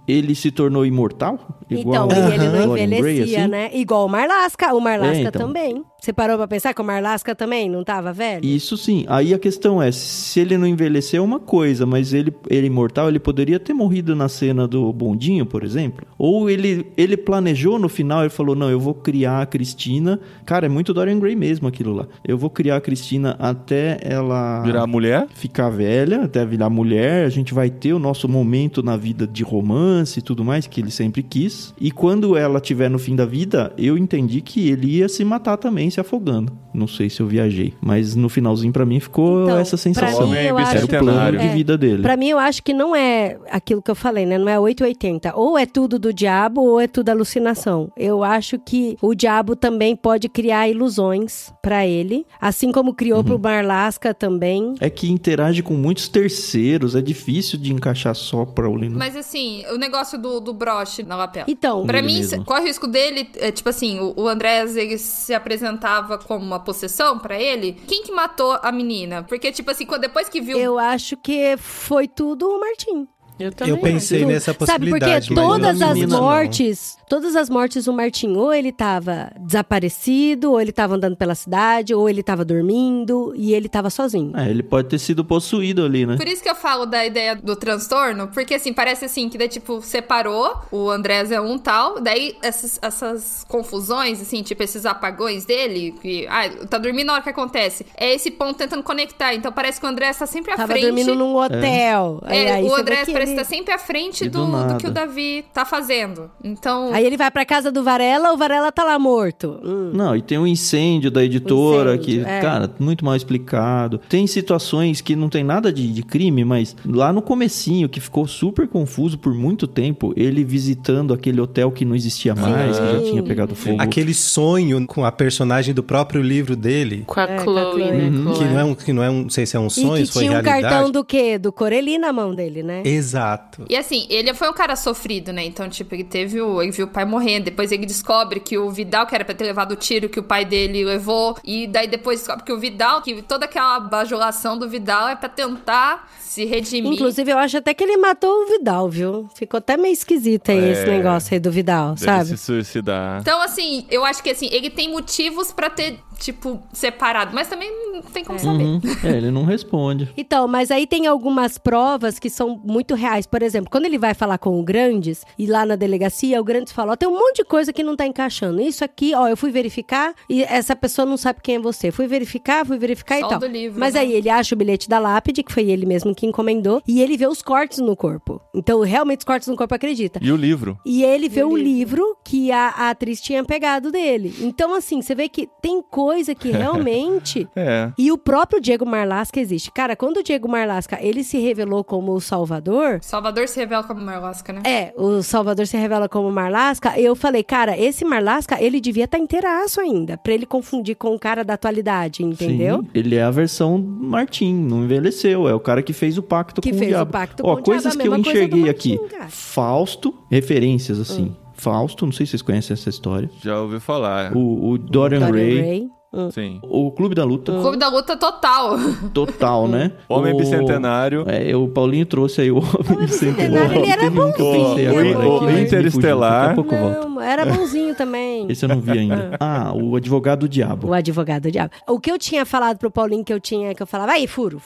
ele se tornou imortal? Então, e ele não Dorian Gray, envelhecia, assim? né? Igual o Marlasca. O Marlasca então. também. Você parou pra pensar que o Marlasca também não tava velho? Isso sim. Aí a questão é, se ele não envelheceu é uma coisa, mas ele imortal, ele poderia ter morrido na cena do bondinho, por exemplo. Ou ele planejou no final, ele falou, não, eu vou criar a Cristina. Cara, é muito Dorian Gray mesmo aquilo lá. Eu vou criar a Cristina até ela... Virar mulher? Ficar velha, até virar mulher. A gente vai ter o nosso momento na vida de romance e tudo mais, que ele sempre quis. E quando ela estiver no fim da vida, eu entendi que ele ia se matar também, se afogando. Não sei se eu viajei, mas no finalzinho pra mim ficou Então, essa sensação. pra mim, eu Homem acho Era o plano de É. vida dele. Pra mim, eu acho que não é aquilo que eu falei, né? Não é 880. Ou é tudo do diabo, ou é tudo alucinação. Eu acho que o diabo também pode criar ilusões pra ele. Assim como criou pro Marlasca também. É que interage com muitos terceiros, é difícil de encaixar só pra Olino. Mas assim, o negócio do broche na lapela. Então, Pra Ele mim, mesmo. qual é o risco dele? Tipo assim, o Andrés, ele se apresentava como uma possessão pra ele. Quem que matou a menina? Porque, tipo assim, depois que viu... eu acho que foi tudo o Martim. Eu também Eu pensei Tudo. nessa Sabe, porque possibilidade. mas todas não- as menina, não. mortes do Martim, ou ele tava desaparecido, ou ele tava andando pela cidade, ou ele tava dormindo, e ele tava sozinho. Ele pode ter sido possuído ali, né? Por isso que eu falo da ideia do transtorno, porque assim, parece assim, que daí tipo, separou, o Andrés é um tal, daí essas confusões, assim, tipo, esses apagões dele, que, tá dormindo na hora que acontece, é esse ponto tentando conectar, então parece que o Andrés tá sempre à Tava frente. dormindo num hotel. Aí o você vê Andrés que parece Mas tá sempre à frente E do do que nada. o Davi tá fazendo. Então... Aí ele vai pra casa do Varela, o Varela tá lá morto. Não, e tem um incêndio da editora Incêndio, que, cara, muito mal explicado. Tem situações que não tem nada de crime, mas lá no comecinho, que ficou super confuso por muito tempo, ele visitando aquele hotel que não existia mais, que já tinha pegado fogo. Aquele sonho com a personagem do próprio livro dele, Com a com a Chloe, Chloe. né? que não é um, não sei se é um sonho, E se que foi tinha um realidade. cartão do quê? Do Coreli na mão dele, né? Exato. E assim, ele foi um cara sofrido, né? Então, tipo, ele viu o pai morrendo. Depois ele descobre que o Vidal, que era pra ter levado o tiro que o pai dele levou. E daí depois descobre que o Vidal, que toda aquela bajulação do Vidal é pra tentar se redimir. Inclusive, eu acho até que ele matou o Vidal, viu? Ficou até meio esquisito aí esse negócio aí do Vidal, Dele sabe? se suicidar. Então, assim, eu acho que assim, ele tem motivos pra ter, tipo, separado. Mas também não tem como saber. Ele não responde. Então, mas aí tem algumas provas que são muito reais. Por exemplo, quando ele vai falar com o Grandes, e lá na delegacia, o Grandes fala, ó, tem um monte de coisa que não tá encaixando. Isso aqui, ó, eu fui verificar e essa pessoa não sabe quem é você. Fui verificar Só e tal. do livro, Mas né? aí ele acha o bilhete da lápide, que foi ele mesmo que encomendou, e ele vê os cortes no corpo. Então, realmente, os cortes no corpo acredita. E o livro? E ele vê o livro que a atriz tinha pegado dele. Então, assim, você vê que tem coisa que realmente... É. E o próprio Diego Marlasca existe. Cara, quando o Diego Marlasca, ele se revelou como o Salvador... Salvador se revela como Marlasca, né? O Salvador se revela como Marlasca, eu falei, cara, esse Marlasca, ele devia estar inteiraço ainda, pra ele confundir com o cara da atualidade, entendeu? Sim, ele é a versão Martim, não envelheceu. É o cara que fez o pacto Que com o fez o diabo. pacto Ó, com o coisas diabo, a que eu mesma coisa do enxerguei Martim, aqui. cara. Fausto, referências assim. Fausto, não sei se vocês conhecem essa história. Já ouvi falar. O Dorian Gray. Sim. O Clube da Luta. Clube da Luta total. Total, né? Homem Bicentenário. O Paulinho trouxe aí o Homem Bicentenário, ele era Teve um que eu pensei bonzinho. agora O aqui, mas me Interestelar. fugiu. Daqui a pouco eu volto. Não, era bonzinho também. Esse eu não vi ainda. O Advogado do Diabo. O advogado do diabo. O que eu tinha falado pro Paulinho que eu falava, aí, furo.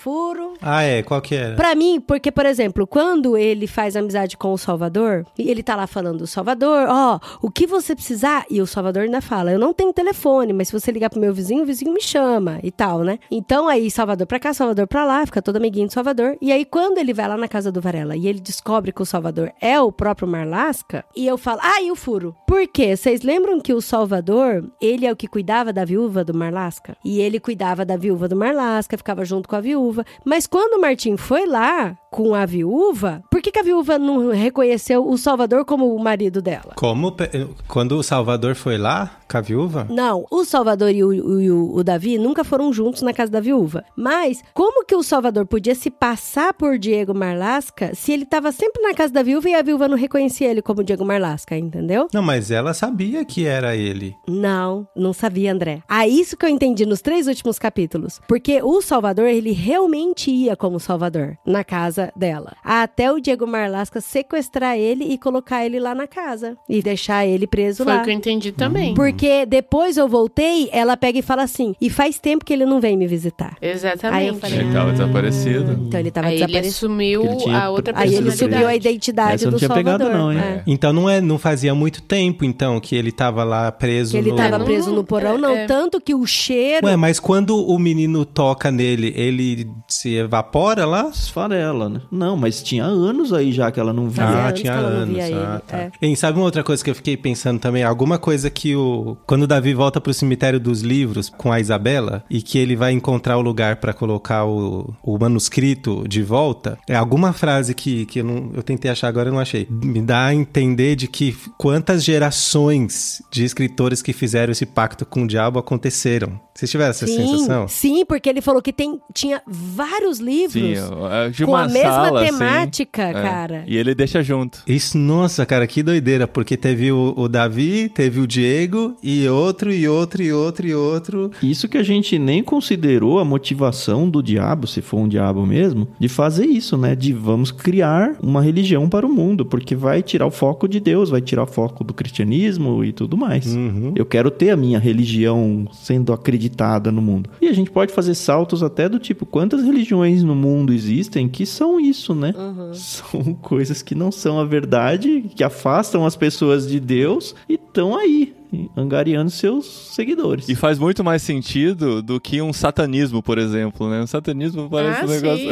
Ah, é? Qual que era? Pra mim, porque, por exemplo, quando ele faz amizade com o Salvador, e ele tá lá falando, Salvador, ó, o que você precisar, e o Salvador ainda fala, eu não tenho telefone, mas se você ligar pro meu vizinho, o vizinho me chama e tal, né? Então aí, Salvador pra cá, Salvador pra lá, fica todo amiguinho do Salvador. E aí, quando ele vai lá na casa do Varela e ele descobre que o Salvador é o próprio Marlasca, e eu falo, e o furo? Por quê? Vocês lembram que o Salvador, ele é o que cuidava da viúva do Marlasca? E ele cuidava da viúva do Marlasca, ficava junto com a viúva. Mas quando o Martim foi lá com a viúva, por que a viúva não reconheceu o Salvador como o marido dela? Quando o Salvador foi lá com a viúva? Não, o Salvador e o Davi nunca foram juntos na casa da viúva. Mas como que o Salvador podia se passar por Diego Marlasca se ele estava sempre na casa da viúva e a viúva não reconhecia ele como Diego Marlasca, entendeu? Não, mas ela sabia que era ele. Não sabia, André. Isso que eu entendi nos 3 últimos capítulos. Porque o Salvador, ele realmente ia como Salvador na casa dela. Até o Diego Marlasca sequestrar ele e colocar ele lá na casa. E deixar ele preso Foi lá. o que eu entendi também. Porque depois eu voltei, ela pega e fala assim, e faz tempo que ele não vem me visitar. Exatamente. Aí eu falei, Ele tava desaparecido. Então ele tava Aí ele desaparecido. assumiu Ele tinha a outra Aí ele personalidade. subiu a identidade Essa eu do não tinha Salvador. pegado não, hein? É. Então não fazia muito tempo, então, que ele tava lá preso Que ele no... tava preso no porão, não. Tanto que o cheiro... Ué, mas quando o menino toca nele, ele se evapora lá? Esfarela, né? Não, mas tinha anos aí já que ela não via. Fazia Ah, anos tinha que ela não anos. via ele, Tá. é. E sabe uma outra coisa que eu fiquei pensando também? Alguma coisa que quando o Davi volta pro cemitério dos livros com a Isabela e que ele vai encontrar o lugar pra colocar o manuscrito de volta, é alguma frase que eu tentei achar agora e não achei. Me dá a entender de que quantas gerações de escritores que fizeram esse pacto com o diabo aconteceram. Vocês tiveram essa sensação? Sim, porque ele falou que tinha vários livros Sim, de com uma a mesma sala, assim, temática, é. cara. E ele deixa junto. Isso, nossa, cara, que doideira, porque teve o Davi, teve o Diego, e outro. Isso que a gente nem considerou a motivação do diabo, se for um diabo mesmo, de fazer isso, né? De vamos criar uma religião para o mundo, porque vai tirar o foco de Deus, vai tirar o foco do cristianismo e tudo mais. Eu quero ter a minha religião sendo acreditada no mundo. E a gente pode fazer saltos até do tipo, quantas religiões no mundo existem que são isso, né? São coisas que não são a verdade, que afastam as pessoas de Deus e estão aí. angariando seus seguidores. E faz muito mais sentido do que um satanismo, por exemplo, né? O satanismo parece um negócio...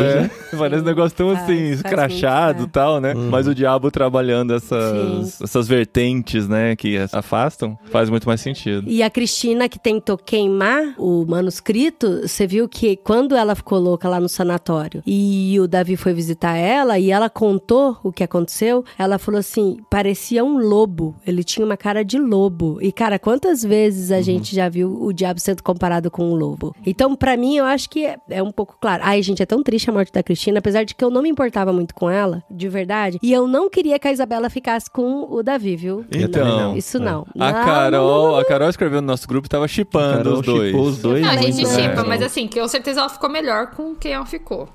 parece um negócio tão assim, escrachado e tal, né? Mas o diabo trabalhando essas vertentes, né? Que afastam, faz muito mais sentido. E a Cristina, que tentou queimar o manuscrito, você viu que quando ela ficou louca lá no sanatório e o Davi foi visitar ela e ela contou o que aconteceu, ela falou assim, parecia um lobo. Ele tinha uma cara de lobo. E, cara, quantas vezes a gente já viu o diabo sendo comparado com um lobo? Então, pra mim, eu acho que é um pouco claro. Ai, gente, é tão triste a morte da Cristina, apesar de que eu não me importava muito com ela, de verdade. E eu não queria que a Isabela ficasse com o Davi, viu? Então, não, isso não. A Carol escreveu no nosso grupo e tava shippando os dois. Os dois. Não, a gente muito chipa, bem. mas assim, que com certeza ela ficou melhor com quem ela ficou.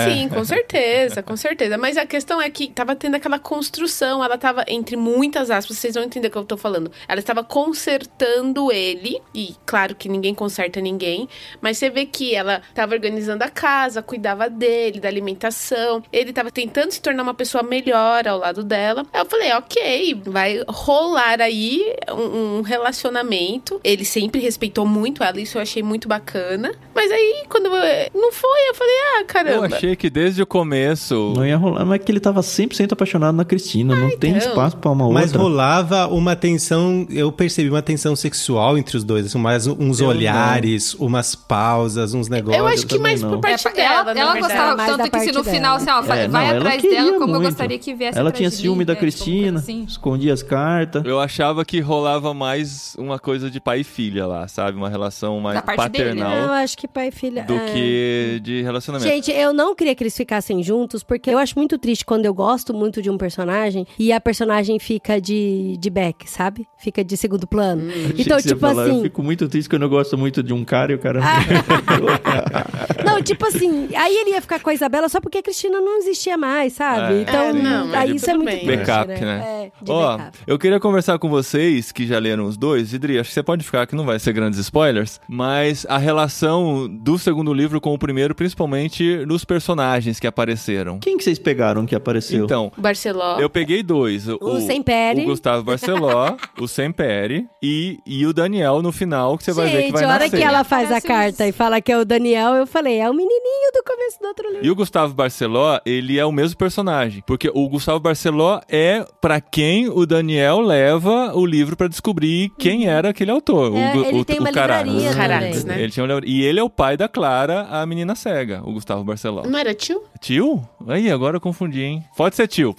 Sim, com certeza, com certeza. Mas a questão é que tava tendo aquela construção, ela tava, entre muitas aspas, vocês vão entender o que eu tô falando. Ela estava consertando ele, e claro que ninguém conserta ninguém, mas você vê que ela tava organizando a casa, cuidava dele, da alimentação, ele tava tentando se tornar uma pessoa melhor ao lado dela. Aí eu falei, ok, vai rolar aí um relacionamento. Ele sempre respeitou muito ela, isso eu achei muito bacana. Mas aí, quando não foi, eu falei, caramba. Eu achei que desde o começo... Não ia rolar, mas é que ele tava 100% apaixonado na Cristina, não tem espaço pra uma outra. Mas rolava uma tensão, eu percebi uma tensão sexual entre os dois, assim, mais uns olhares, umas pausas, uns negócios. Eu acho que mais por parte dela, ela gostava mais da tanto que se parte no final, assim, ó, vai ela atrás queria dela como eu muito. gostaria que viesse Ela atrás tinha de ciúme mim, da né? Cristina, Tipo, assim. escondia as cartas. Eu achava que rolava mais uma coisa de pai e filha lá, sabe? Uma relação mais Da parte dele, paternal Eu acho que pai e filha... do que de relacionamento. Gente, eu não queria que eles ficassem juntos, porque eu acho muito triste quando eu gosto muito de um personagem e a personagem fica de back, sabe? Fica de segundo plano. Então, tipo Eu assim... fico muito triste quando eu gosto muito de um cara e o cara... Não, tipo assim, aí ele ia ficar com a Isabela só porque a Cristina não existia mais, sabe? Então, não, aí ele isso é tudo muito bem. triste, Backup, né? É, de Ó, backup. eu queria conversar com vocês que já leram os dois. Idri, acho que você pode ficar, que não vai ser grandes spoilers, mas a relação do segundo livro com o primeiro, principalmente nos personagens que apareceram. Quem que vocês pegaram que apareceu? Então, Barceló. eu peguei dois. O Semperi. O Gustavo Barceló, o Semperi e o Daniel no final, que você vai ver que Gente, vai a hora nascer. que ela faz a Parece carta e fala que é o Daniel, eu falei, é o menininho do começo do outro livro. E o Gustavo Barceló, ele é o mesmo personagem. Porque o Gustavo Barceló é pra quem o Daniel leva o livro pra descobrir quem era aquele autor. Ele tem uma Carax. livraria Carax, também. né? Ele tinha e ele é o pai da Clara, a menina cega, o Gustavo Barceló. Não era tio? Tio? Aí, agora eu confundi, hein? Pode ser tio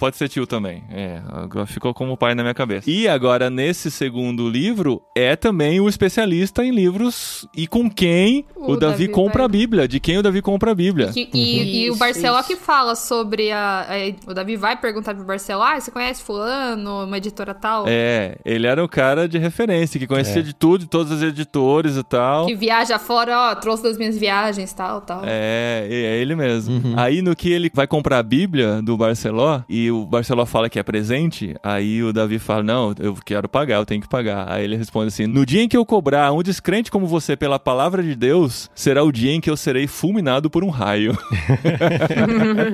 também. Agora ficou como pai na minha cabeça. E agora, nesse segundo livro, é também o especialista em livros e com quem o Davi compra a Bíblia, de quem o Davi compra a Bíblia. E o Isso, Barceló isso. que fala sobre o Davi vai perguntar pro Barceló, você conhece fulano, uma editora tal? Ele era o cara de referência, que conhecia de tudo, de todos os editores e tal. Que viaja fora, trouxe das minhas viagens, tal. É ele mesmo. Aí, no que ele vai comprar a Bíblia do Barceló, e o Barceló fala que é presente, aí o Davi fala, não, eu quero pagar, eu tenho que pagar. Aí ele responde assim, no dia em que eu cobrar um descrente como você pela palavra de Deus, será o dia em que eu serei fulminado por um raio.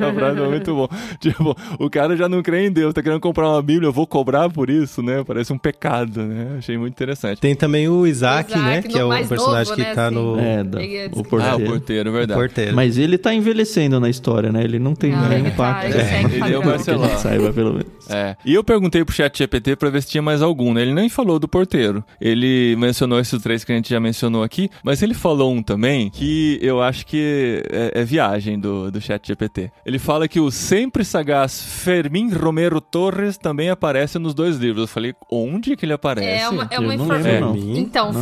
A frase é muito bom. Tipo, o cara já não crê em Deus, tá querendo comprar uma Bíblia, eu vou cobrar por isso, né? Parece um pecado, né? Achei muito interessante. Tem também o Isaac, né? Que é o mais personagem novo, que né, tá assim. no O porteiro. O porteiro, verdade. porteiro. Mas ele tá envelhecendo na história, né? Ele não tem nenhum impacto. Ele segue Ele é o padrão. Que a Barceló. gente saiba, pelo menos. E eu perguntei pro ChatGPT pra ver se tinha mais algum, né? Ele nem falou do porteiro. Ele mencionou esses três que a gente já mencionou aqui, mas ele falou um também que eu acho que é viagem do ChatGPT. Ele fala que o sempre sagaz Fermín Romero Torres também aparece nos dois livros. Eu falei, onde que ele aparece? É uma Eu não informação. lembro, não. Então,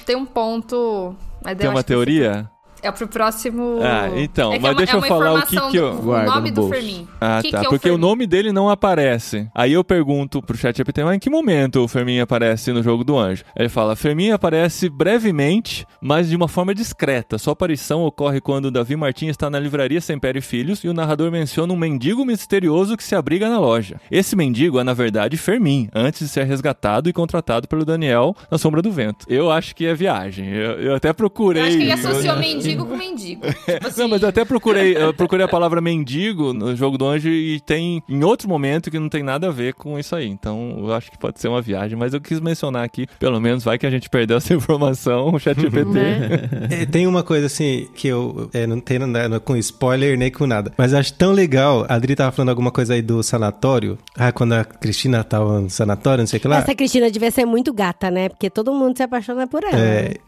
tem um ponto. Mas Tem eu uma acho que teoria? É pro próximo. Então, é que mas deixa eu falar o que eu... O Guarda nome no do bolso. Fermín. Ah, que tá. que é Porque o Fermín? nome dele não aparece. Aí eu pergunto pro ChatGPT, mas em que momento o Fermín aparece no Jogo do Anjo? Ele fala, Fermín aparece brevemente, mas de uma forma discreta. Sua aparição ocorre quando Davi Martins está na livraria Semperi Filhos e o narrador menciona um mendigo misterioso que se abriga na loja. Esse mendigo é, na verdade, Fermín, antes de ser resgatado e contratado pelo Daniel na Sombra do Vento. Eu acho que é viagem. Eu até procurei... Eu acho que ele associou mendigo mendigo com mendigo. Tipo assim, Não, mas eu até procurei a palavra mendigo no Jogo do Anjo e tem em outro momento que não tem nada a ver com isso aí. Então, eu acho que pode ser uma viagem, mas eu quis mencionar aqui, pelo menos vai que a gente perdeu essa informação, o ChatGPT. Tem uma coisa assim, que eu não tenho nada com spoiler nem com nada, mas eu acho tão legal. A Adri tava falando alguma coisa aí do sanatório. Quando a Cristina tava no sanatório, não sei o que lá. Essa Cristina devia ser muito gata, né? Porque todo mundo se apaixona por ela.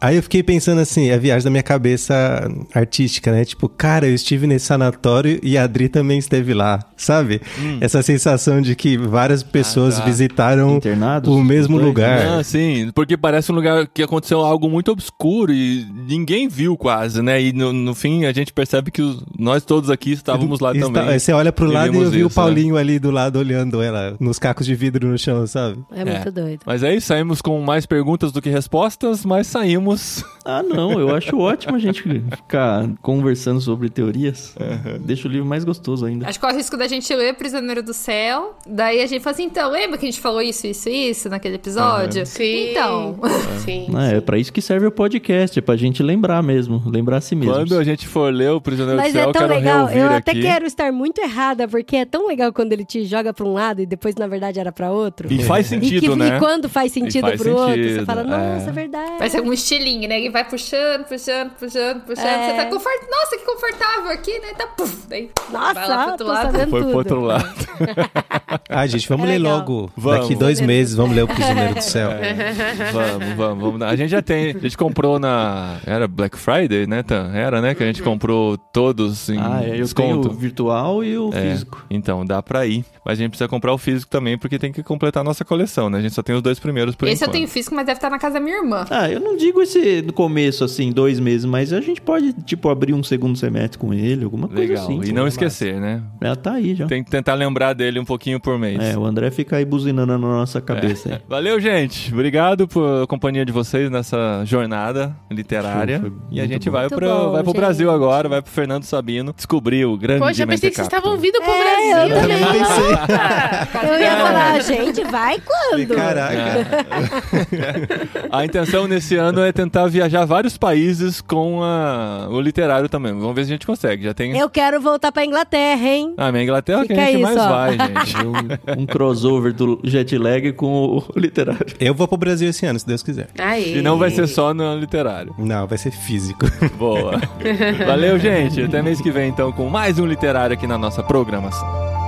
Aí eu fiquei pensando assim, a viagem da minha cabeça artística, né? Tipo, cara, eu estive nesse sanatório e a Adri também esteve lá, sabe? Essa sensação de que várias pessoas visitaram Internados? o mesmo lugar. Ah, sim, porque parece um lugar que aconteceu algo muito obscuro e ninguém viu quase, né? E no fim a gente percebe que nós todos aqui estávamos lá também. Você olha pro lado e Vivemos eu vi o isso, Paulinho ali do lado olhando ela, nos cacos de vidro no chão, sabe? É muito doido. Mas aí saímos com mais perguntas do que respostas, mas saímos. Ah, não, eu acho ótimo a gente ficar conversando sobre teorias. Deixa o livro mais gostoso ainda. acho que o risco da gente ler Prisioneiro do Céu. Daí a gente fala assim, então, lembra que a gente falou isso naquele episódio? Sim. Então. Sim. É pra isso que serve o podcast, é pra gente lembrar mesmo, lembrar a si mesmo. Quando a gente for ler o Prisioneiro Mas do Céu, é eu tão quero legal, reouvir eu até aqui. quero estar muito errada, porque é tão legal quando ele te joga pra um lado e depois, na verdade, era pra outro. E faz sentido, né? E quando faz sentido faz pro outro, sentido, você fala, nossa, é verdade. Vai ser um estilinho, né? Ele vai puxando. Você tá confortável. Nossa, que confortável aqui, né? Tá puf. Daí vai lá pro outro Nossa, tô lado. sabendo Foi tudo. pro outro lado. Gente, vamos É ler legal. logo. Vamos. Daqui 2 meses, vamos ler o Prisioneiro do Céu. Vamos. A gente já tem. A gente comprou Era Black Friday, né, Tan? Era, né? Que a gente comprou todos em Eu tenho o desconto. virtual e o físico. Então, dá pra ir. Mas a gente precisa comprar o físico também, porque tem que completar a nossa coleção, né? A gente só tem os 2 primeiros por Esse eu enquanto. tenho físico, mas deve estar na casa da minha irmã. Eu não digo esse no começo, assim, 2 meses, mas a gente pode, tipo, abrir um segundo semestre com ele, alguma coisa Legal. assim. E não esquecer, né? Ela tá aí já. Tem que tentar lembrar dele um pouquinho por mês. O André fica aí buzinando na nossa cabeça. aí. Valeu, gente. Obrigado por companhia de vocês nessa jornada literária. Foi E a muito gente bom. vai Muito pro bom, Brasil gente. agora, vai pro Fernando Sabino descobrir o grande Poxa, eu pensei que vocês estavam vindo pro eu Brasil. também Nossa. Eu ia falar, gente, vai quando? Caraca. A intenção nesse ano é tentar viajar vários países com o literário também. Vamos ver se a gente consegue. Já tem... Eu quero voltar pra Inglaterra, hein? minha Inglaterra que Fica a gente isso, mais ó. vai, gente. Um crossover do jet lag com o literário. Eu vou pro Brasil esse ano, se Deus quiser. Aí. E não vai ser só no literário. Não, vai ser físico. Boa. Valeu, gente. Até mês que vem, então, com mais um literário aqui na nossa programação.